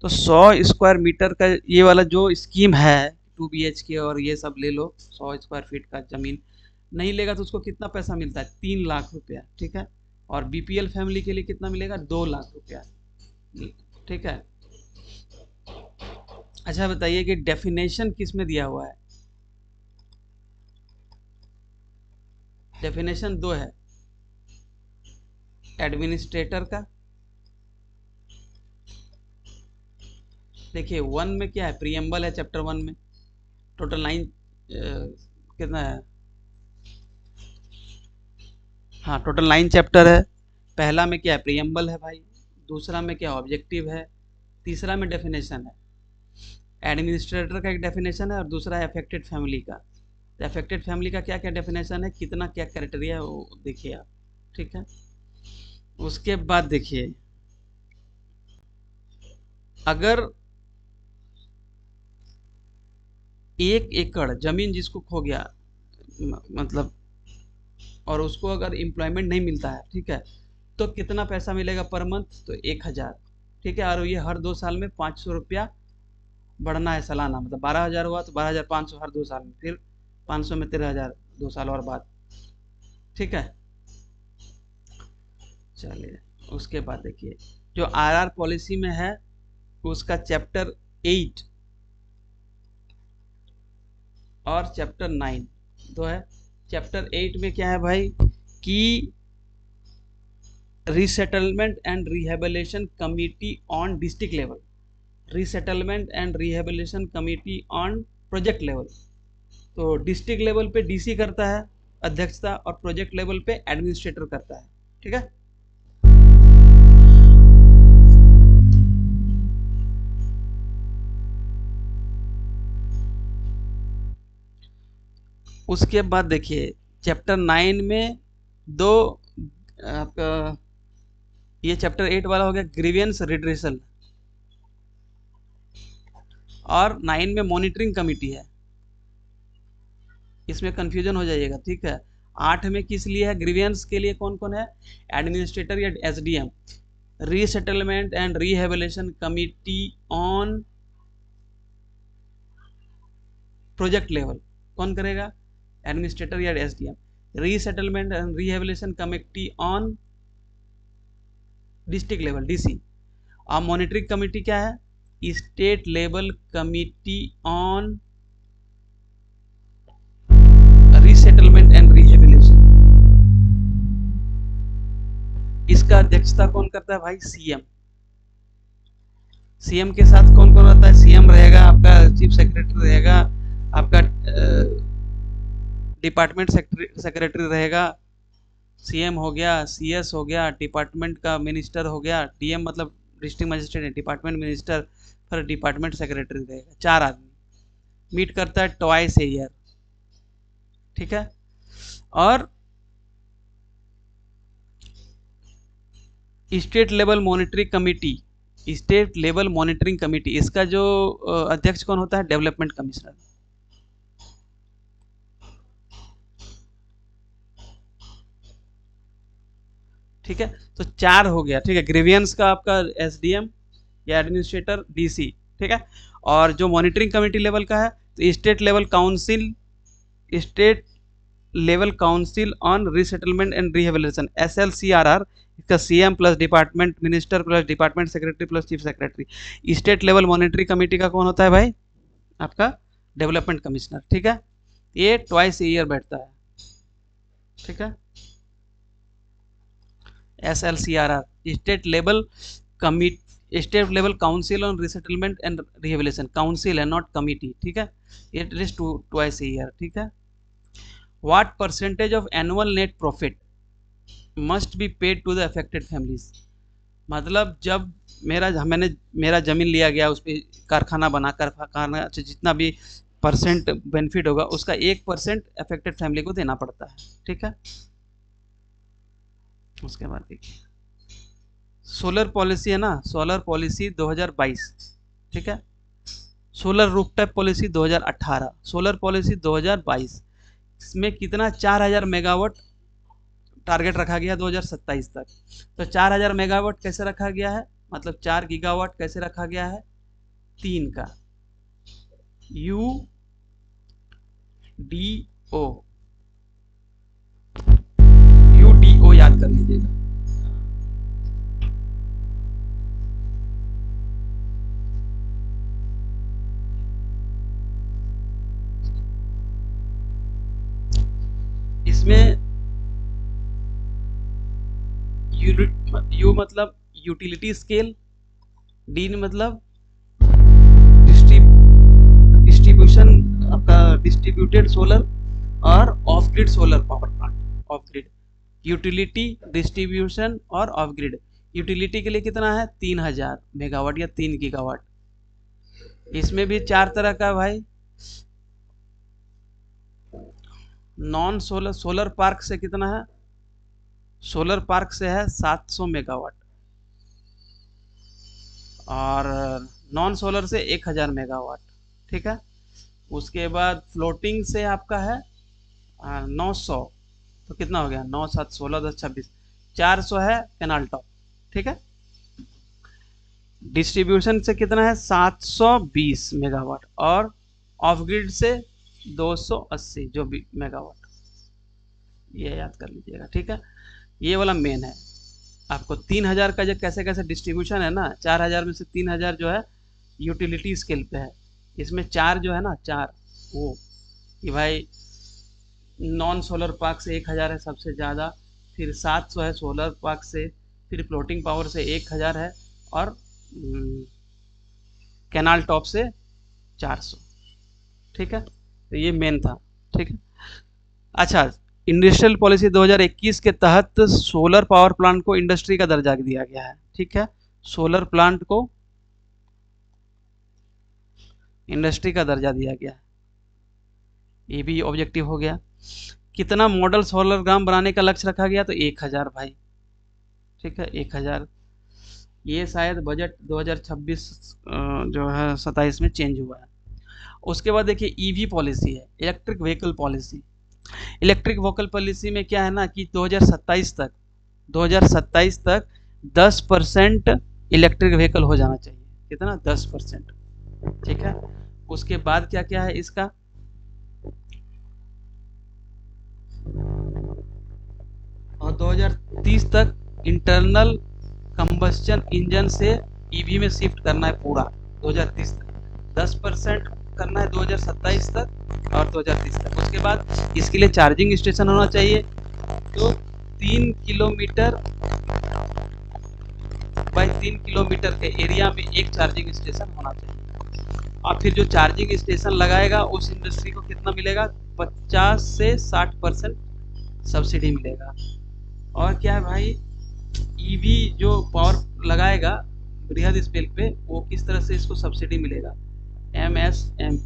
तो 100 स्क्वायर मीटर का ये वाला जो स्कीम है 2 BHK और ये सब ले लो, 100 स्क्वायर फीट का जमीन नहीं लेगा तो उसको कितना पैसा मिलता है? 3 लाख रुपया। ठीक है, और बीपीएल फैमिली के लिए कितना मिलेगा? 2 लाख रुपया। ठीक है, अच्छा बताइए कि डेफिनेशन किस में दिया हुआ है? डेफिनेशन 2 है, एडमिनिस्ट्रेटर का। देखिए 1 में क्या है? प्रीएम्बल है चैप्टर 1 में। टोटल 9 कितना है? हाँ, टोटल 9 चैप्टर है। पहला में क्या है? प्रीएम्बल है भाई। दूसरा में क्या? ऑब्जेक्टिव है। तीसरा में डेफिनेशन है। एडमिनिस्ट्रेटर का एक डेफिनेशन है और दूसरा है अफेक्टेड फैमिली का। अफेक्टेड फैमिली का क्या क्या डेफिनेशन है, कितना क्या क्राइटेरिया है वो देखिए आप। ठीक है, उसके बाद देखिए अगर 1 एकड़ जमीन जिसको खो गया मतलब, और उसको अगर एम्प्लॉयमेंट नहीं मिलता है, ठीक है, तो कितना पैसा मिलेगा पर मंथ? तो 1000। ठीक है, और ये हर 2 साल में 500 रुपया बढ़ना है सालाना, मतलब 12,000 हुआ तो 12,500 हर 2 साल में, फिर 500 में 13,000 2 साल और बाद। ठीक है, चलिए उसके बाद देखिए जो आरआर पॉलिसी में है उसका चैप्टर 8 और चैप्टर 9 दो है। चैप्टर 8 में क्या है भाई कि resettlement and rehabilitation committee on district level, resettlement and rehabilitation committee on project level. तो डिस्ट्रिक्ट लेवल पे डीसी करता है अध्यक्षता और प्रोजेक्ट लेवल पे एडमिनिस्ट्रेटर करता है। ठीक है, उसके बाद देखिए चैप्टर 9 में दो आपका, ये चैप्टर 8 वाला हो गया ग्रीवियंस रिड्रेसल, और 9 में मॉनिटरिंग कमिटी है। इसमें कंफ्यूजन हो जाइएगा। ठीक है, 8 में किस लिए है? ग्रीवियंस के लिए कौन कौन है? एडमिनिस्ट्रेटर या SDM. Resettlement and rehabilitation committee on project level कौन करेगा, एडमिनिस्ट्रेटर या SDM. Resettlement and rehabilitation committee on district level, DC. अब मॉनिटरिंग कमेटी क्या है, state level committee on resettlement and rehabilitation. इसका अध्यक्षता कौन करता है भाई, सीएम। सीएम के साथ कौन कौन रहता है, सीएम रहेगा, आपका चीफ सेक्रेटरी रहेगा, आपका डिपार्टमेंट सेक्रेटरी रहेगा, सीएम हो गया, सीएस हो गया, डिपार्टमेंट का मिनिस्टर हो गया, डीएम मतलब डिस्ट्रिक्ट मजिस्ट्रेट, डिपार्टमेंट मिनिस्टर, फिर डिपार्टमेंट सेक्रेटरी रहेगा। 4 आदमी मीट करता है ट्वाइस ए ईयर, ठीक है। और state level monitoring committee, state level monitoring committee, इसका जो अध्यक्ष कौन होता है, डेवलपमेंट कमिश्नर। ठीक है, तो 4 हो गया, ठीक है। ग्रीवियंस का आपका एसडीएम या एडमिनिस्ट्रेटर, डीसी, ठीक है। और जो मॉनिटरिंग कमेटी लेवल का है, तो state level council, state level council on resettlement and rehabilitation, SLCRR, इसका CM plus department minister plus department secretary plus chief secretary. State level monitoring committee का कौन होता है भाई, आपका डेवलपमेंट कमिश्नर, ठीक है। ये ट्वाइस ईयर बैठता है, ठीक है। SLCRR, state level committee, state level council on resettlement and rehabilitation, council है नॉट कमिटी, ठीक है। इट इज ट्वाइस ईयर, ठीक है। What percentage of annual net profit must be paid to the affected families. मतलब जब मैंने मेरा जमीन लिया गया, उस पर कारखाना बना, कारखाना से जितना भी परसेंट बेनिफिट होगा उसका 1% अफेक्टेड फैमिली को देना पड़ता है, ठीक है। उसके बाद देखिए सोलर पॉलिसी है ना, सोलर पॉलिसी 2022, ठीक है। Solar rooftop policy 2018, solar policy 2022, इसमें कितना 4000 मेगावाट टारगेट रखा गया 2027 तक। तो 4000 मेगावाट कैसे रखा गया है, मतलब 4 गीगावाट कैसे रखा गया है, 3 का यू डी ओ, यूडीओ याद कर लीजिएगा। इसमें यू मतलब यूटिलिटी स्केल, डी मतलब डिस्ट्रीब्यूशन, आपका डिस्ट्रीब्यूटेड सोलर और of grid solar power plant, of grid, utility, distribution और ऑफ ग्रिड। यूटिलिटी के लिए कितना है, 3000 मेगावाट या 3 गीगावाट। इसमें भी 4 तरह का भाई, नॉन सोलर, सोलर पार्क से कितना है, सोलर पार्क से है 700 मेगावाट, और नॉन सोलर से 1000 मेगावाट, ठीक है। उसके बाद फ्लोटिंग से आपका है 900, तो कितना हो गया, 9 7 16 10 26, 400 है कैनाल टॉप, ठीक है। डिस्ट्रीब्यूशन से कितना है 720 मेगावाट, और ऑफ ग्रिड से 280 जो भी मेगावाट, ये याद कर लीजिएगा, ठीक है। ये वाला मेन है। आपको 3000 का जो कैसे कैसे डिस्ट्रीब्यूशन है ना, 4000 में से 3000 जो है यूटिलिटी स्केल पे है। इसमें 4 जो है ना, 4 वो कि भाई नॉन सोलर पार्क से 1000 है सबसे ज़्यादा, फिर 700 है सोलर पार्क से, फिर फ्लोटिंग पावर से 1000 है, और कैनाल टॉप से 400, ठीक है। तो ये मेन था, ठीक है। अच्छा, इंडस्ट्रियल पॉलिसी 2021 के तहत सोलर पावर प्लांट को इंडस्ट्री का दर्जा दिया गया है, ठीक है। सोलर प्लांट को इंडस्ट्री का दर्जा दिया गया है, ये भी ऑब्जेक्टिव हो गया। कितना मॉडल सोलर ग्राम बनाने का लक्ष्य रखा गया, तो 1000 भाई, ठीक है, 1000। ये शायद बजट 2026 जो है 27 में चेंज हुआ है। उसके बाद देखिए ईवी पॉलिसी है, electric vehicle policy. Electric vehicle policy में क्या है ना कि 2027 तक 10% इलेक्ट्रिक व्हीकल हो जाना चाहिए, कितना 10%, ठीक है। उसके बाद क्या क्या है इसका, और 2030 तक इंटरनल कंबस्शन इंजन से ईवी में शिफ्ट करना है पूरा 2030 तक। 10% करना है 2027 तक और 2030 तक। उसके बाद इसके लिए चार्जिंग स्टेशन होना चाहिए, तो 3 किलोमीटर बाई 3 किलोमीटर के एरिया में एक चार्जिंग स्टेशन होना चाहिए। और फिर जो चार्जिंग स्टेशन लगाएगा उस इंडस्ट्री को कितना मिलेगा, 50 से 60% सब्सिडी मिलेगा। और क्या है भाई, ईवी जो पावर लगाएगा बृहद स्केल पे, वो किस तरह से इसको सब्सिडी मिलेगा, एमएसएम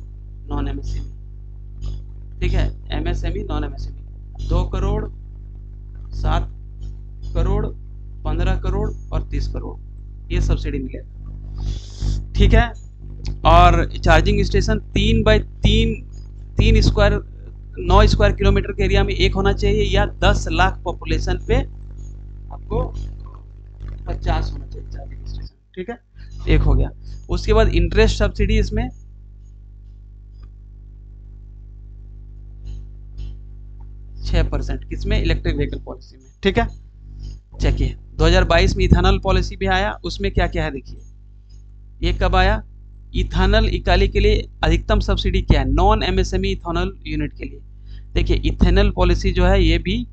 नॉन एमएसएमई, ठीक है, MSME non MSME 2 crore, 7 crore, 15 crore और 30 करोड़ ये सब्सिडी मिलेगा, ठीक है। और charging station 3 by 3 square 9 square kilometre के एरिया में एक होना चाहिए, या 10 लाख पॉपुलेशन पे आपको 50 होना चाहिए चार्जिंग स्टेशन, ठीक है, एक हो गया। उसके बाद इंटरेस्ट सब्सिडी इसमें 6% किसमें, इलेक्ट्रिक व्हीकल पॉलिसी में, ठीक है। चलिए 2022 में इथेनॉल पॉलिसी भी आया, उसमें क्या क्या है देखिए। ये कब आया, इथेनॉल इकाई के लिए अधिकतम सब्सिडी क्या है, नॉन एमएसएमई इथेनॉल यूनिट के लिए। देखिए इथेनॉल पॉलिसी जो है, ये भी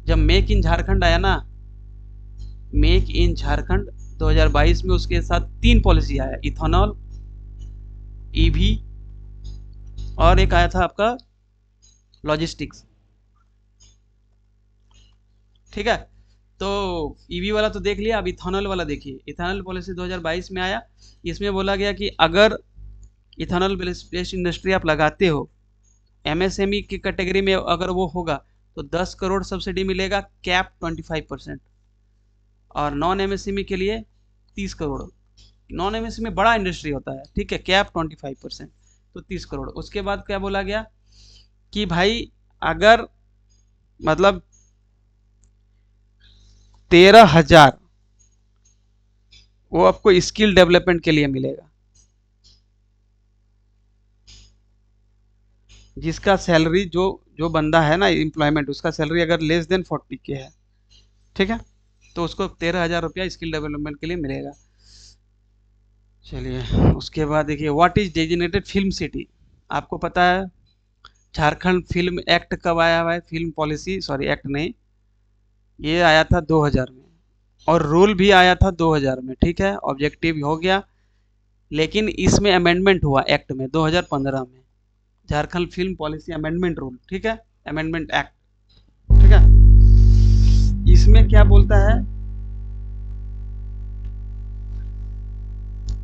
जब मेक इन झारखंड आया ना, मेक इन झारखंड 2022 में, उसके साथ 3 पॉलिसी आया, इथेनॉल, ईवी और एक आया था आपका लॉजिस्टिक्स, ठीक है। तो ईवी वाला तो देख लिया, अब इथेनॉल वाला देखिए। इथेनॉल पॉलिसी 2022 में आया, इसमें बोला गया कि अगर इथेनॉल बेस्ड इंडस्ट्री आप लगाते हो, एमएसएमई की कैटेगरी में अगर वो होगा तो 10 करोड़ सब्सिडी मिलेगा, कैप 25%। और नॉन एमएसएमई के लिए 30 करोड़। नॉन एमएसएमई बड़ा इंडस्ट्री होता है, ठीक है, कैप 25%, तो 30 करोड़। उसके बाद क्या बोला गया कि भाई अगर मतलब 13,000 वो आपको स्किल डेवलपमेंट के लिए मिलेगा, जिसका सैलरी जो जो बंदा है ना एम्प्लॉयमेंट, उसका सैलरी अगर लेस देन 40 के है, ठीक है, तो उसको 13,000 रुपया स्किल डेवलपमेंट के लिए मिलेगा। चलिए उसके बाद देखिए, what is designated film city. आपको पता है झारखंड फिल्म एक्ट कब आया हुआ है, फिल्म पॉलिसी, सॉरी एक्ट नहीं, ये आया था 2000 में, और रूल भी आया था 2000 में, ठीक है, ऑब्जेक्टिव हो गया। लेकिन इसमें अमेंडमेंट हुआ एक्ट में 2015 में, Jharkhand film policy amendment rule, ठीक है, अमेंडमेंट एक्ट, ठीक है। इसमें क्या बोलता है,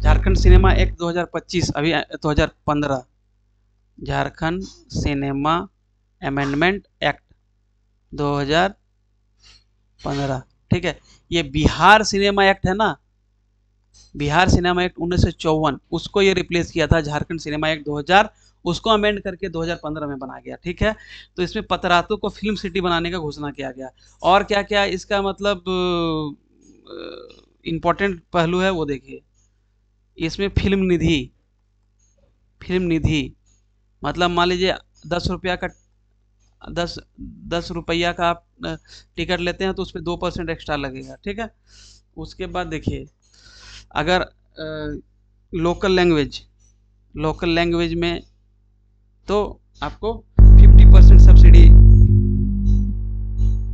झारखंड सिनेमा एक्ट 2025, अभी 2015, झारखंड सिनेमा अमेंडमेंट एक्ट 2015, ठीक है। ये बिहार सिनेमा एक्ट है ना, बिहार सिनेमा एक्ट 1954, उसको ये रिप्लेस किया था झारखंड सिनेमा एक्ट 2000, उसको अमेंड करके 2015 में बना गया, ठीक है। तो इसमें पतरातू को फिल्म सिटी बनाने का घोषणा किया गया। और क्या क्या इसका मतलब इम्पोर्टेंट पहलू है वो देखिए। इसमें फिल्म निधि मतलब मान लीजिए 10 रुपया का 10 रुपया का आप टिकट लेते हैं तो उस पर 2% एक्स्ट्रा लगेगा, ठीक है। उसके बाद देखिए, अगर लोकल लैंग्वेज में तो आपको 50% सब्सिडी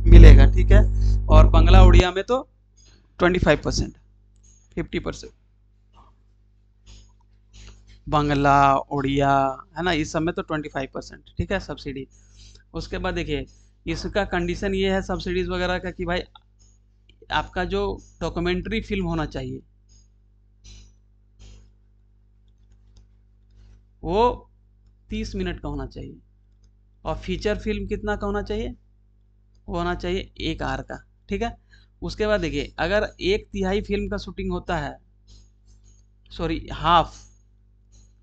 मिलेगा, ठीक है। और बंगला उड़िया में तो 25%, 50% बंगला उड़िया है ना, इस सब में तो 25%, ठीक है, सब्सिडी। उसके बाद देखिए, इसका कंडीशन ये है सब्सिडीज वगैरह का कि भाई आपका जो डॉक्यूमेंट्री फिल्म होना चाहिए वो 30 मिनट का होना चाहिए, और फीचर फिल्म कितना का होना चाहिए, वो होना चाहिए 1 आवर का, ठीक है। उसके बाद देखिए, अगर 1/3 फिल्म का शूटिंग होता है, सॉरी हाफ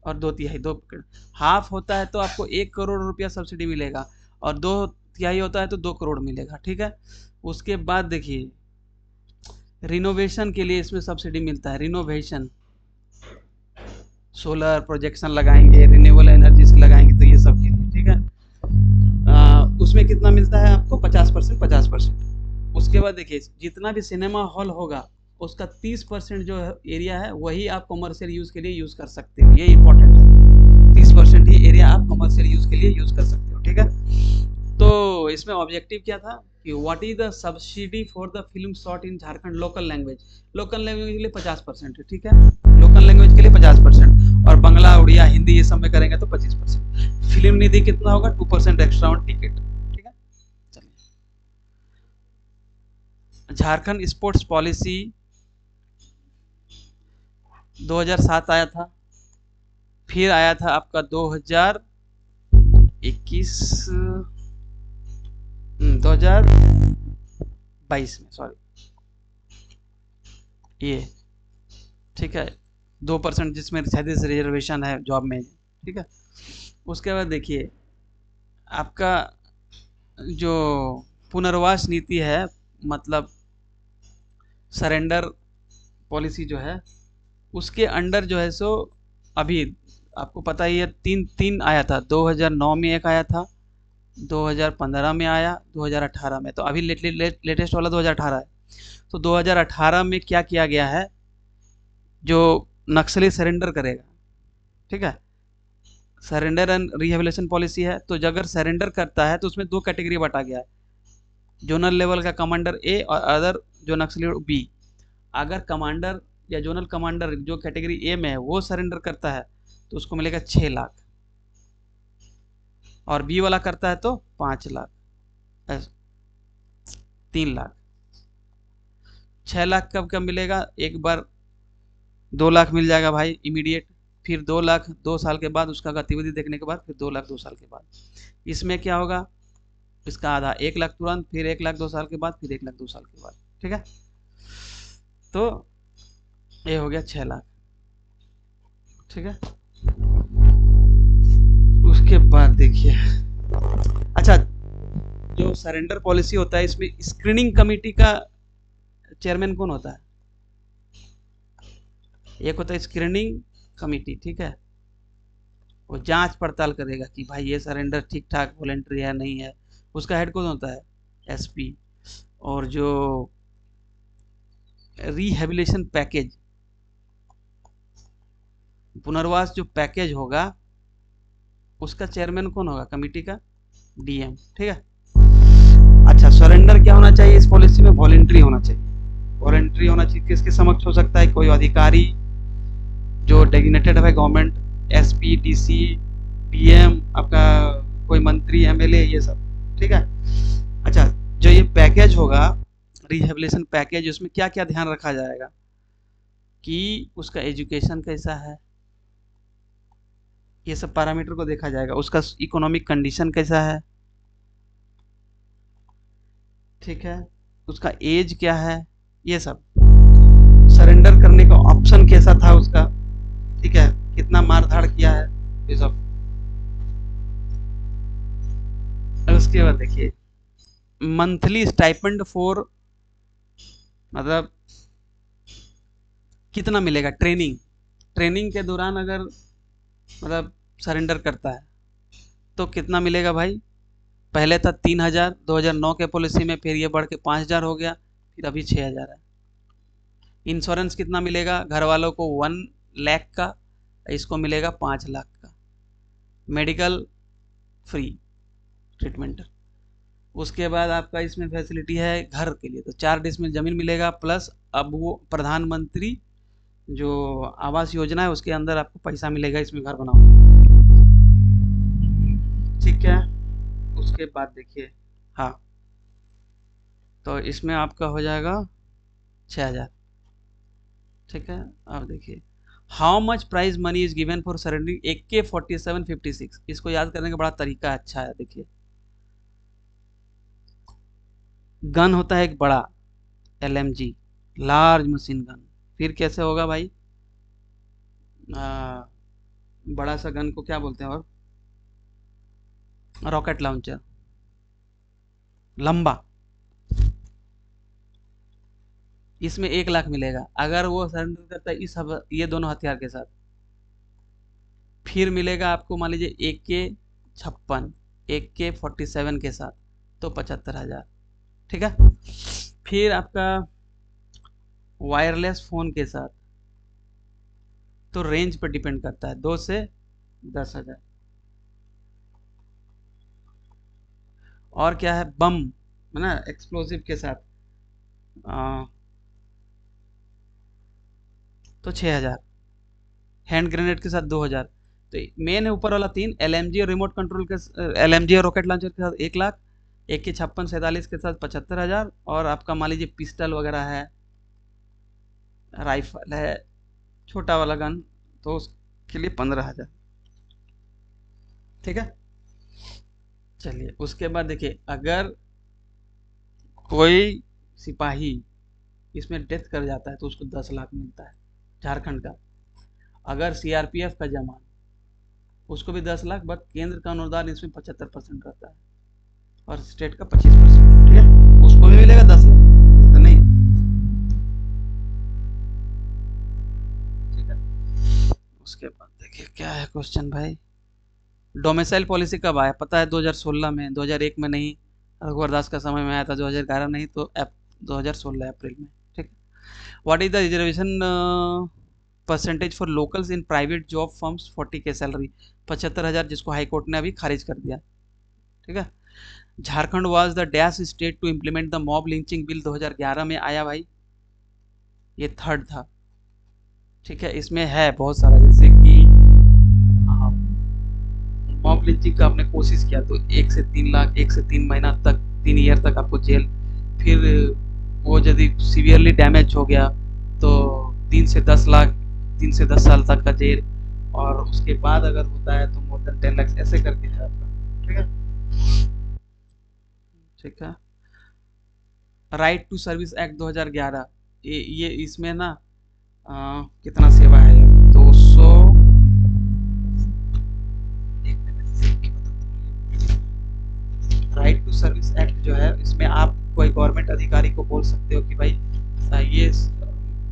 और 2/3, हाफ होता है तो आपको 1 करोड़ रुपया सब्सिडी मिलेगा, और 2/3 होता है तो 2 करोड़ मिलेगा, ठीक है। उसके बाद देखिए, रिनोवेशन के लिए इसमें सब्सिडी मिलता है, रिनोवेशन, सोलर प्रोजेक्शन लगाएंगे, रिन्यूएबल एनर्जी लगाएंगे, तो ये सब के लिए, ठीक है। उसमें कितना मिलता है आपको 50%, 50%। उसके बाद देखिए जितना भी सिनेमा हॉल होगा उसका 30% जो एरिया है वही आप कमर्शियल यूज के लिए यूज कर सकते हो, ये इंपॉर्टेंट है। 30% ही एरिया आप कमर्शियल यूज के लिए यूज कर सकते हो, ठीक है। तो इसमें ऑब्जेक्टिव क्या था कि what is the subsidy for the film shot in Jharkhand local language. Local language के लिए 50% है, ठीक है। लोकल लैंग्वेज के लिए 50%, और बांग्ला, उड़िया, हिंदी ये सब में करेंगे तो 25%। फिल्म निधि कितना होगा? 2% एक्स्ट्रा ऑन टिकट, ठीक है। चलिए, झारखंड स्पोर्ट्स पॉलिसी 2007 आया था, फिर आया था आपका 2021 2022 में, सॉरी ये, ठीक है। 2% जिसमें 37 रिजर्वेशन है जॉब में, ठीक है। उसके बाद देखिए आपका जो पुनर्वास नीति है, मतलब सरेंडर पॉलिसी जो है, उसके अंडर जो है सो अभी आपको पता ही है, तीन तीन आया था। 2009 में एक आया था, 2015 में आया, 2018 में। तो अभी लेटेस्ट वाला 2018 है। तो 2018 में क्या किया गया है, जो नक्सली सरेंडर करेगा, ठीक है, सरेंडर एंड रिहेबिलिटेशन पॉलिसी है। तो अगर सरेंडर करता है तो उसमें दो कैटेगरी बांटा गया है, जोनल लेवल का कमांडर ए और अदर जो नक्सली बी। अगर कमांडर या जोनल कमांडर जो कैटेगरी ए में है वो सरेंडर करता है तो उसको मिलेगा 6 लाख, और बी वाला करता है तो 5 लाख, 3 लाख। 6 लाख कब कब मिलेगा? एक बार 2 लाख मिल जाएगा भाई इमीडिएट, फिर 2 लाख 2 साल के बाद, उसका गतिविधि देखने के बाद फिर 2 लाख 2 साल के बाद। इसमें क्या होगा, इसका आधा 1 लाख तुरंत, फिर 1 लाख 2 साल के बाद, फिर 1 लाख 2 साल के बाद, ठीक है। तो ये हो गया 6 लाख, ठीक है। उसके बाद देखिए, अच्छा, जो सरेंडर पॉलिसी होता है इसमें स्क्रीनिंग कमेटी का चेयरमैन कौन होता है? एक होता है स्क्रीनिंग कमेटी, ठीक है। वो जांच पड़ताल करेगा कि भाई ये सरेंडर ठीक ठाक वॉलेंट्री है नहीं है। उसका हेड कौन होता है? एसपी। और जो रिहेबिलिटेशन पैकेज, पुनर्वास जो पैकेज होगा उसका चेयरमैन कौन होगा कमेटी का? डीएम, ठीक है। अच्छा, सरेंडर क्या होना चाहिए इस पॉलिसी में? वॉलेंट्री होना चाहिए। वॉलेंट्री होना चाहिए, किसके समक्ष हो सकता है? कोई अधिकारी जो डेजिग्नेटेड है गवर्नमेंट, एसपी, डीसी, डीएम, आपका कोई मंत्री, एमएलए, ये सब, ठीक है। अच्छा, जो ये पैकेज होगा रिहेबिलिटेशन पैकेज, उसमें क्या क्या ध्यान रखा जाएगा कि उसका एजुकेशन कैसा है, ये सब पैरामीटर को देखा जाएगा। उसका इकोनॉमिक कंडीशन कैसा है, ठीक है। उसका एज क्या है, ये सब। सरेंडर करने का ऑप्शन कैसा था उसका, ठीक है, कितना मारधाड़ किया है, ये सब। और उसके बाद देखिए मंथली स्टाइपेंड फॉर, मतलब कितना मिलेगा ट्रेनिंग, ट्रेनिंग के दौरान अगर मतलब सरेंडर करता है तो कितना मिलेगा भाई? पहले था 3,000 2009 के पॉलिसी में, फिर ये बढ़ के 5,000 हो गया, फिर अभी 6,000 है। इंश्योरेंस कितना मिलेगा घर वालों को? 1 लाख का, इसको मिलेगा 5 लाख का। Medical free treatment. उसके बाद आपका इसमें फैसिलिटी है घर के लिए, तो 4 डिसमिल जमीन मिलेगा, प्लस अब वो प्रधानमंत्री जो आवास योजना है उसके अंदर आपको पैसा मिलेगा इसमें घर बनाओ, ठीक है। उसके बाद देखिए, हाँ, तो इसमें आपका हो जाएगा 6,000, ठीक है। अब देखिए how much prize money is given for surrendering AK-4756। इसको याद करने का बड़ा तरीका अच्छा है। देखिए गन होता है एक बड़ा LMG, लार्ज मशीन गन। फिर कैसे होगा भाई? आ, बड़ा सा गन को क्या बोलते हैं? और रॉकेट लॉन्चर, लंबा। इसमें 1 लाख मिलेगा अगर वो सरेंडर करता है ये दोनों हथियार के साथ। फिर मिलेगा आपको मान लीजिए AK-56, AK-47 के साथ, तो 75,000। ठीक है। फिर आपका वायरलेस फ़ोन के साथ तो रेंज पर डिपेंड करता है, 2 से 10,000। और क्या है, बम है ना, एक्सप्लोसिव के साथ तो 6,000। हैंड ग्रेनेड के साथ 2,000। तो मेन है ऊपर वाला 3, एलएमजी और रिमोट कंट्रोल के, एलएमजी और रॉकेट लॉन्चर के साथ 1,00,000, एक के 56-47 के साथ 75,000, और आपका मान लीजिए पिस्टल वगैरह है, राइफल है, छोटा वाला गन, तो उसके लिए 15,000। ठीक है। चलिए उसके बाद देखिए, अगर कोई सिपाही इसमें डेथ कर जाता है तो उसको 10,00,000 मिलता है, झारखंड का। अगर सीआरपीएफ का जवान, उसको भी 10,00,000, बट केंद्र का अनुदान इसमें 75% रहता है और स्टेट का 25%। ठीक है, उसको भी मिलेगा 10,00,000 तो नहीं। ठीक है। उसके बाद देखिए क्या है क्वेश्चन भाई, डोमिसाइल पॉलिसी कब आया पता है? 2016 में, 2001 में नहीं, रघुवर दास का समय में आया था, 2011 नहीं, तो 2016 अप्रैल में। ठीक। What is the reservation percentage for locals in private job firms 40K salary? 75,000, जिसको हाई कोर्ट ने अभी खारिज कर दिया। ठीक है। Jharkhand was the dash state to implement the mob lynching bill, 2011 में आया भाई, ये थर्ड था। ठीक है, इसमें है बहुत सारा, जैसे कि मॉब लिंचिंग का आपने कोशिश किया तो 1 से 3 लाख, 1 से 3 महीना तक, 3 ईयर तक आपको जेल। फिर वो यदि सीवियरली डैमेज हो गया तो 3 से 10 लाख, 3 से 10 साल तक का जेल, और उसके बाद अगर होता है तो मोर देन 10 लाख, ऐसे करके है आपका। ठीक है। ठीक है। राइट टू सर्विस एक्ट 2011, ये इसमें ना कितना सेवा है, 200, राइट टू सर्विस एक्ट जो है, इसमें आप कोई गवर्नमेंट अधिकारी को बोल सकते हो कि भाई ये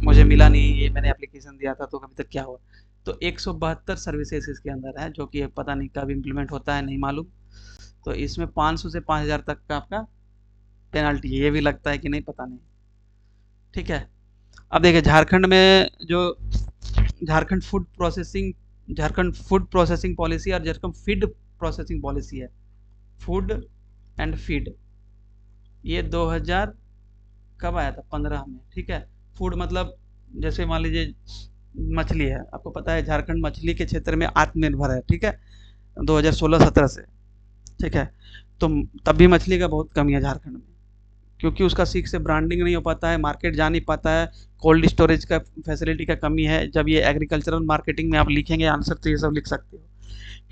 मुझे मिला नहीं, ये मैंने एप्लीकेशन दिया था तो अभी तक क्या हुआ। तो 172 सर्विसेज इसके अंदर है, जो कि पता नहीं कब इम्प्लीमेंट होता है, नहीं मालूम। तो इसमें 500 से 5,000 तक का आपका पेनल्टी है, ये भी लगता है कि नहीं, पता नहीं। ठीक है। अब देखिए झारखंड में जो Jharkhand food processing, Jharkhand food processing policy और झारखंड फीड प्रोसेसिंग पॉलिसी है, फूड एंड फीड, ये 2000 कब आया था, 15 में। ठीक है। फूड मतलब जैसे मान लीजिए मछली है, आपको पता है झारखंड मछली के क्षेत्र में आत्मनिर्भर है। ठीक है, 2016-17 से। ठीक है। तो तब भी मछली का बहुत कमी है झारखंड में, क्योंकि उसका ठीक से ब्रांडिंग नहीं हो पाता है, मार्केट जा नहीं पाता है, कोल्ड स्टोरेज का फैसिलिटी का कमी है। जब ये एग्रीकल्चरल मार्केटिंग में आप लिखेंगे आंसर तो ये सब लिख सकते हो।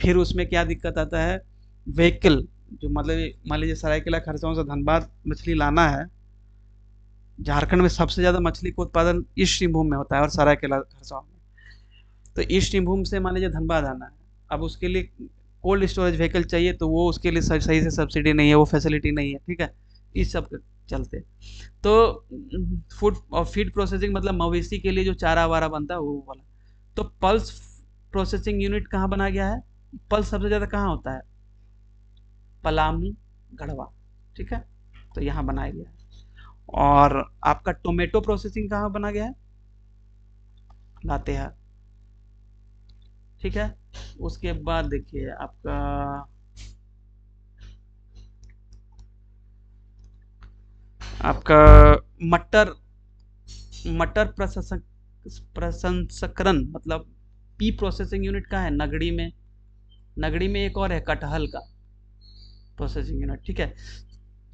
फिर उसमें क्या दिक्कत आता है, व्हीकल, जो मतलब मान लीजिए सरायकेला खरसावां से धनबाद मछली लाना है, झारखंड में सबसे ज़्यादा मछली का उत्पादन ईस्ट सिंहभूम में होता है और सरायकेला खरसावां में। तो ईस्ट सिंहभूम से मान लीजिए धनबाद आना है, अब उसके लिए कोल्ड स्टोरेज व्हीकल चाहिए, तो वो उसके लिए सही से सब्सिडी नहीं है, वो फैसिलिटी नहीं है। ठीक है, इस सब के चलते। तो फूड और फीड प्रोसेसिंग मतलब मवेशी के लिए जो चारा वारा बनता है वो वाला। तो पल्स प्रोसेसिंग यूनिट कहाँ बना गया है, पल्स सबसे ज़्यादा कहाँ होता है, पलामू, गढ़वा। ठीक है, तो यहाँ बनाया गया है। और आपका टोमेटो प्रोसेसिंग कहाँ बना गया है, लातेहार। ठीक है। उसके बाद देखिए आपका आपका मटर, मटर प्रसंस्करण मतलब पी प्रोसेसिंग यूनिट कहाँ है, नगड़ी में। नगड़ी में एक और है कटहल का प्रोसेसिंग यूनिट। ठीक है।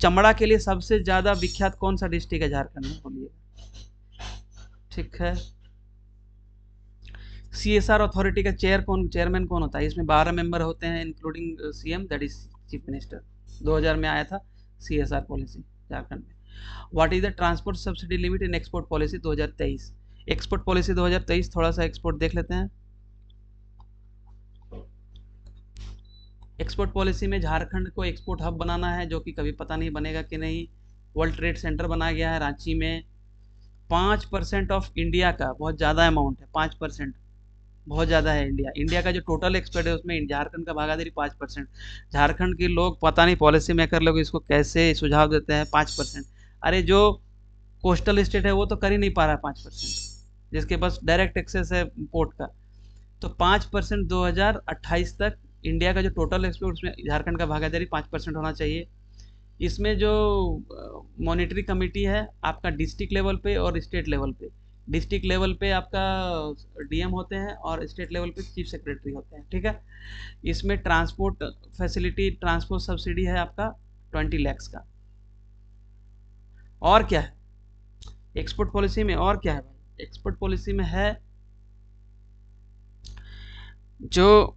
चमड़ा के लिए सबसे ज्यादा विख्यात कौन सा डिस्ट्रिक्ट है झारखंड में, बोलिए। ठीक है। सीएसआर अथॉरिटी का चेयरमैन कौन होता है? इसमें 12 मेंबर होते हैं including CM, that is chief minister. 2000 में आया था सीएसआर पॉलिसी झारखंड में। What is the transport subsidy limit in export policy 2023? Export policy 2023, थोड़ा सा एक्सपोर्ट देख लेते हैं। एक्सपोर्ट पॉलिसी में झारखंड को एक्सपोर्ट हब बनाना है, जो कि कभी पता नहीं बनेगा कि नहीं। वर्ल्ड ट्रेड सेंटर बनाया गया है रांची में। 5% ऑफ इंडिया का, बहुत ज़्यादा अमाउंट है, 5%। बहुत ज़्यादा है। इंडिया का जो टोटल एक्सपोर्ट है उसमें झारखंड का भागीदारी 5%। झारखंड के लोग पता नहीं पॉलिसी मेकर लोग इसको कैसे सुझाव देते हैं 5%। अरे जो कोस्टल स्टेट है वो तो कर ही नहीं पा रहा 5%, जिसके पास डायरेक्ट एक्सेस है पोर्ट का। तो 5% 2028 तक इंडिया का जो टोटल एक्सपोर्ट उसमें झारखंड का भागीदारी 5% होना चाहिए। इसमें जो मॉनिटरी कमेटी है आपका डिस्ट्रिक्ट लेवल पे और स्टेट लेवल पे, डिस्ट्रिक्ट लेवल पे आपका डीएम होते हैं और स्टेट लेवल पे चीफ सेक्रेटरी होते हैं, ठीक है। इसमें ट्रांसपोर्ट फैसिलिटी, ट्रांसपोर्ट सब्सिडी है आपका 20 lakhs का। और क्या है एक्सपोर्ट पॉलिसी में, और क्या है भाई एक्सपोर्ट पॉलिसी में है जो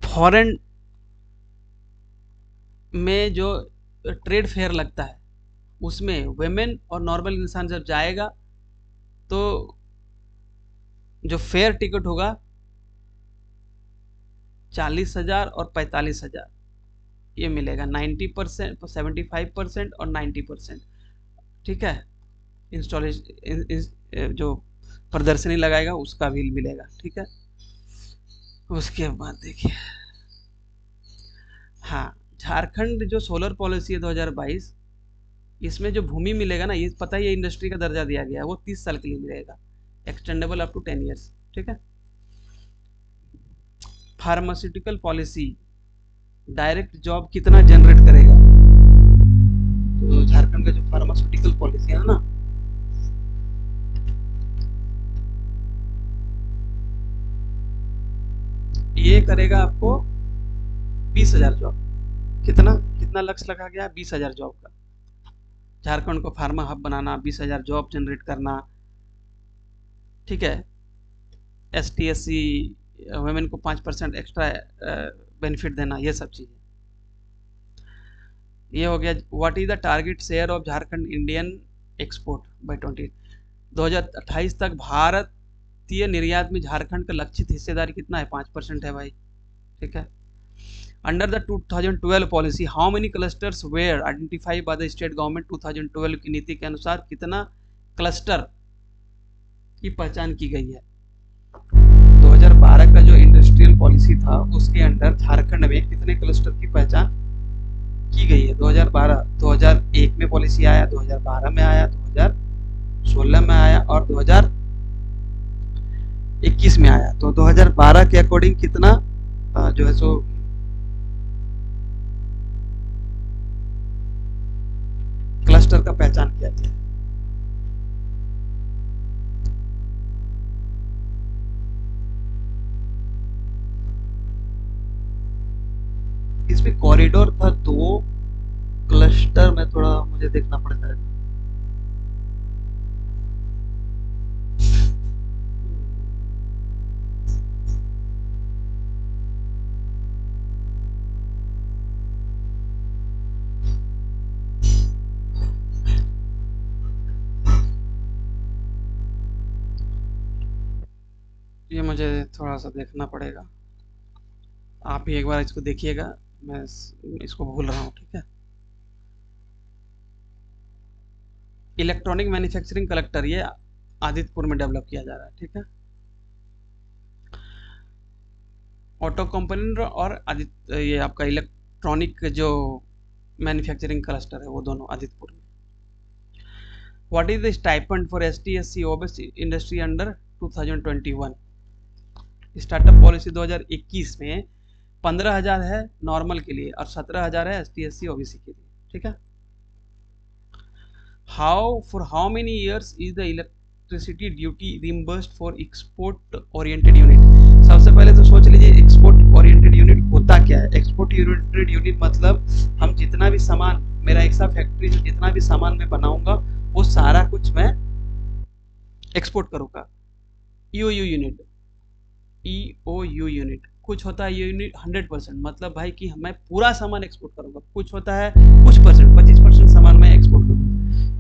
फॉरेन में जो ट्रेड फेयर लगता है उसमें वेमेन और नॉर्मल इंसान जब जाएगा तो जो फेयर टिकट होगा 40,000 और 45,000 ये मिलेगा। 90%, 75% और 90%, ठीक है। इंस्टॉलेशन जो प्रदर्शनी लगाएगा उसका भी मिलेगा, ठीक है। उसके बाद देखिए, हाँ, झारखंड जो सोलर पॉलिसी है 2022, इसमें जो भूमि मिलेगा ना, ये पता ही है इंडस्ट्री का दर्जा दिया गया है, वो 30 साल के लिए मिलेगा, एक्सटेंडेबल अप टू 10 years, ठीक है। फार्मास्यूटिकल पॉलिसी डायरेक्ट जॉब कितना जनरेट करेगा, तो झारखंड का जो फार्मास्यूटिकल पॉलिसी है ना, ये करेगा आपको 20,000 जॉब। कितना कितना लक्ष्य लगा गया, 20,000 जॉब का। झारखंड को फार्मा हब बनाना, 20,000 जॉब जनरेट करना, ठीक है। S T S C women को 5% एक्स्ट्रा बेनिफिट देना, ये सब चीजें। ये हो गया। What is the target share of Jharkhand Indian export bye 2028 तक भारतीय निर्यात में झारखंड का लक्षित हिस्सेदारी कितना है, 5% है भाई, ठीक है। Under the 2012 policy how many clusters were identified by the state government, 2012 की नीति के अनुसार कितना क्लस्टर की पहचान की गई है। 2012 का जो इंडस्ट्रियल पॉलिसी था उसके अंडर झारखंड में कितने क्लस्टर की पहचान की गई है। 2012, 2001 में पॉलिसी आया, 2012 में आया, 2016 में आया और 2021 में आया। तो 2012 के अकॉर्डिंग कितना जो है सो क्लस्टर का पहचान किया गया। इसमें कॉरिडोर था 2, क्लस्टर में थोड़ा मुझे देखना पड़ता है। ये मुझे थोड़ा सा देखना पड़ेगा, आप भी एक बार इसको देखिएगा, मैं इसको भूल रहा हूँ, ठीक है। इलेक्ट्रॉनिक मैन्युफैक्चरिंग कलेक्टर ये आदित्यपुर में डेवलप किया जा रहा है, ठीक है। ऑटो कंपोनेंट और आदित्य, ये आपका इलेक्ट्रॉनिक जो मैन्युफैक्चरिंग क्लस्टर है वो दोनों आदित्यपुर में। What is the stipend for ST/SC OBC industry under 2021? Startup policy 2021 में 15,000 है नॉर्मल के लिए और 17,000 है ST/SC OBC के लिए, ठीक है। How many years is the electricity duty reimbursed for export oriented unit? सबसे पहले तो सोच लीजिए एक्सपोर्ट ओरिएंटेड यूनिट होता क्या है। एक्सपोर्ट ओरिएंटेड यूनिट मतलब हम जितना भी सामान, मेरा एक सा फैक्ट्री में जितना भी सामान मैं बनाऊंगा वो सारा कुछ मैं एक्सपोर्ट करूंगा। ईओयू यूनिट, EOU यूनिट कुछ होता है, यूनिट 100%, मतलब भाई कि मैं पूरा सामान एक्सपोर्ट करूंगा। कुछ होता है कुछ परसेंट, 25% सामान मैं एक्सपोर्ट करूंगा।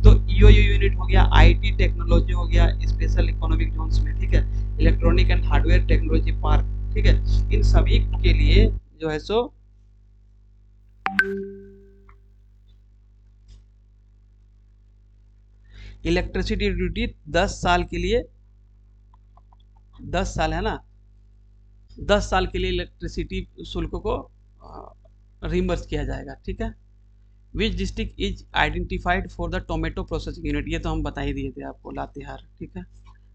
तो EOU यूनिट हो गया, IT टेक्नोलॉजी हो गया स्पेशल इकोनॉमिक जोन्स में, ठीक है। Electronic and hardware technology park, ठीक है। इन सभी के लिए जो है सो इलेक्ट्रिसिटी ड्यूटी 10 साल के लिए 10 साल है ना, 10 साल के लिए इलेक्ट्रिसिटी शुल्क को रिम्बर्स किया जाएगा, ठीक है। Which district is identified for the tomato processing unit, ये तो हम बता ही दिए थे आपको, लातेहार, ठीक है।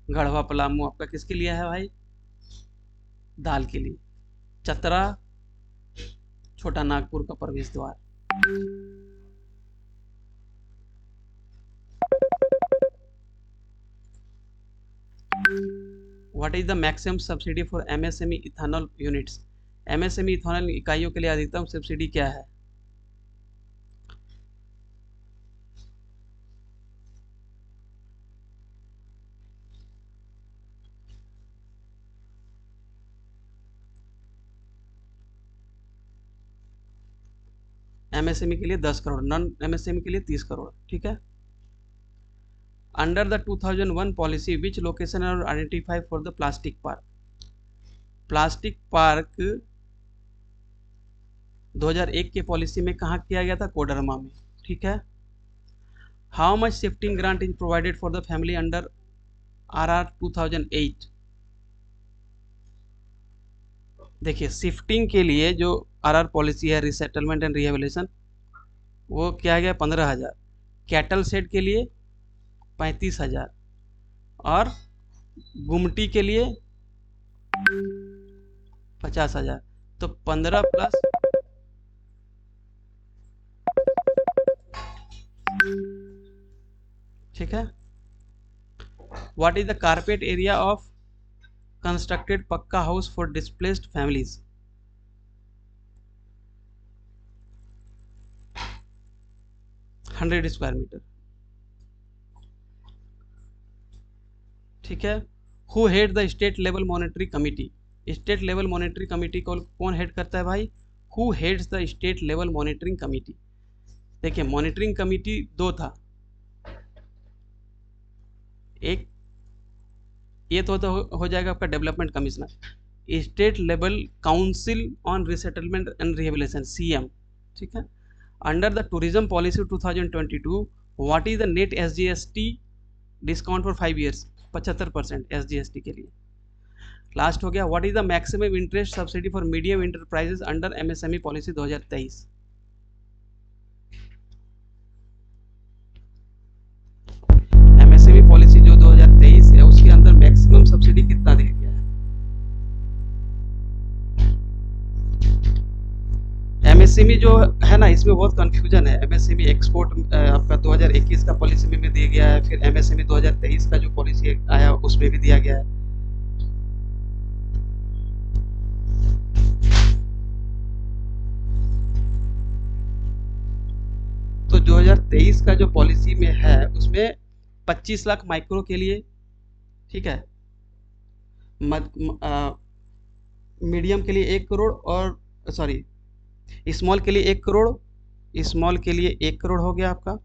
गढ़वा पलामू आपका किसके लिए है भाई, दाल के लिए। चतरा छोटा नागपुर का प्रवेश द्वार। What is the maximum subsidy for MSME ethanol units, MSME ethanol इकाइयों के लिए अधिकतम सब्सिडी क्या है। एमएसएमई के लिए 10 करोड़, नॉन एमएसएमई के लिए 30 करोड़, ठीक है। Under the 2001 policy which location are identified for the plastic park, plastic park 2001 के पॉलिसी में कहाँ किया गया था, कोडरमा में, ठीक है। How much shifting grant is provided for the family under RR 2008, देखिए शिफ्टिंग के लिए जो आरआर पॉलिसी है, रिसेटलमेंट एंड रिहेबिलिटेशन, वो क्या गया 15,000, कैटल सेट के लिए 35,000 और गुमटी के लिए 50,000, तो 15 प्लस ठीक है। What is the carpet area of constructed pucca house for displaced families, 100 square metre, ठीक है। Who head the state level monetary committee, state level monetary committee को कौन हेड करता है भाई, who heads the state level monitoring committee. देखिए monitoring committee दो था, एक ये तो हो जाएगा आपका development commissioner, state level council on resettlement and rehabilitation CM, ठीक है। Under the tourism policy 2022 what is the net SGST discount for 5 years, 75% SGST के लिए। लास्ट हो गया what is the maximum interest subsidy for medium enterprises under MSME policy 2023, MSME policy जो 2023 है उसके अंदर मैक्सिमम सब्सिडी कितना दिया गया है। एमएसएमई जो है ना, इसमें बहुत कंफ्यूजन है। एमएसएमई एक्सपोर्ट आपका 2021 का पॉलिसी में दिया गया है, फिर एमएसएमई 2023 का जो पॉलिसी आया उसमें भी दिया गया है। तो 2023 का जो पॉलिसी में है उसमें 25 लाख माइक्रो के लिए, ठीक है, मीडियम के लिए 1 करोड़ और सॉरी स्मॉल के लिए 1 करोड़, स्मॉल के लिए 1 करोड़ हो गया आपका,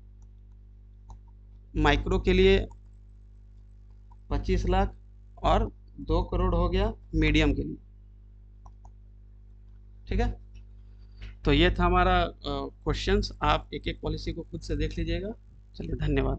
माइक्रो के लिए 25 लाख और 2 करोड़ हो गया मीडियम के लिए, ठीक है। तो ये था हमारा क्वेश्चंस, आप एक एक पॉलिसी को खुद से देख लीजिएगा। चलिए धन्यवाद।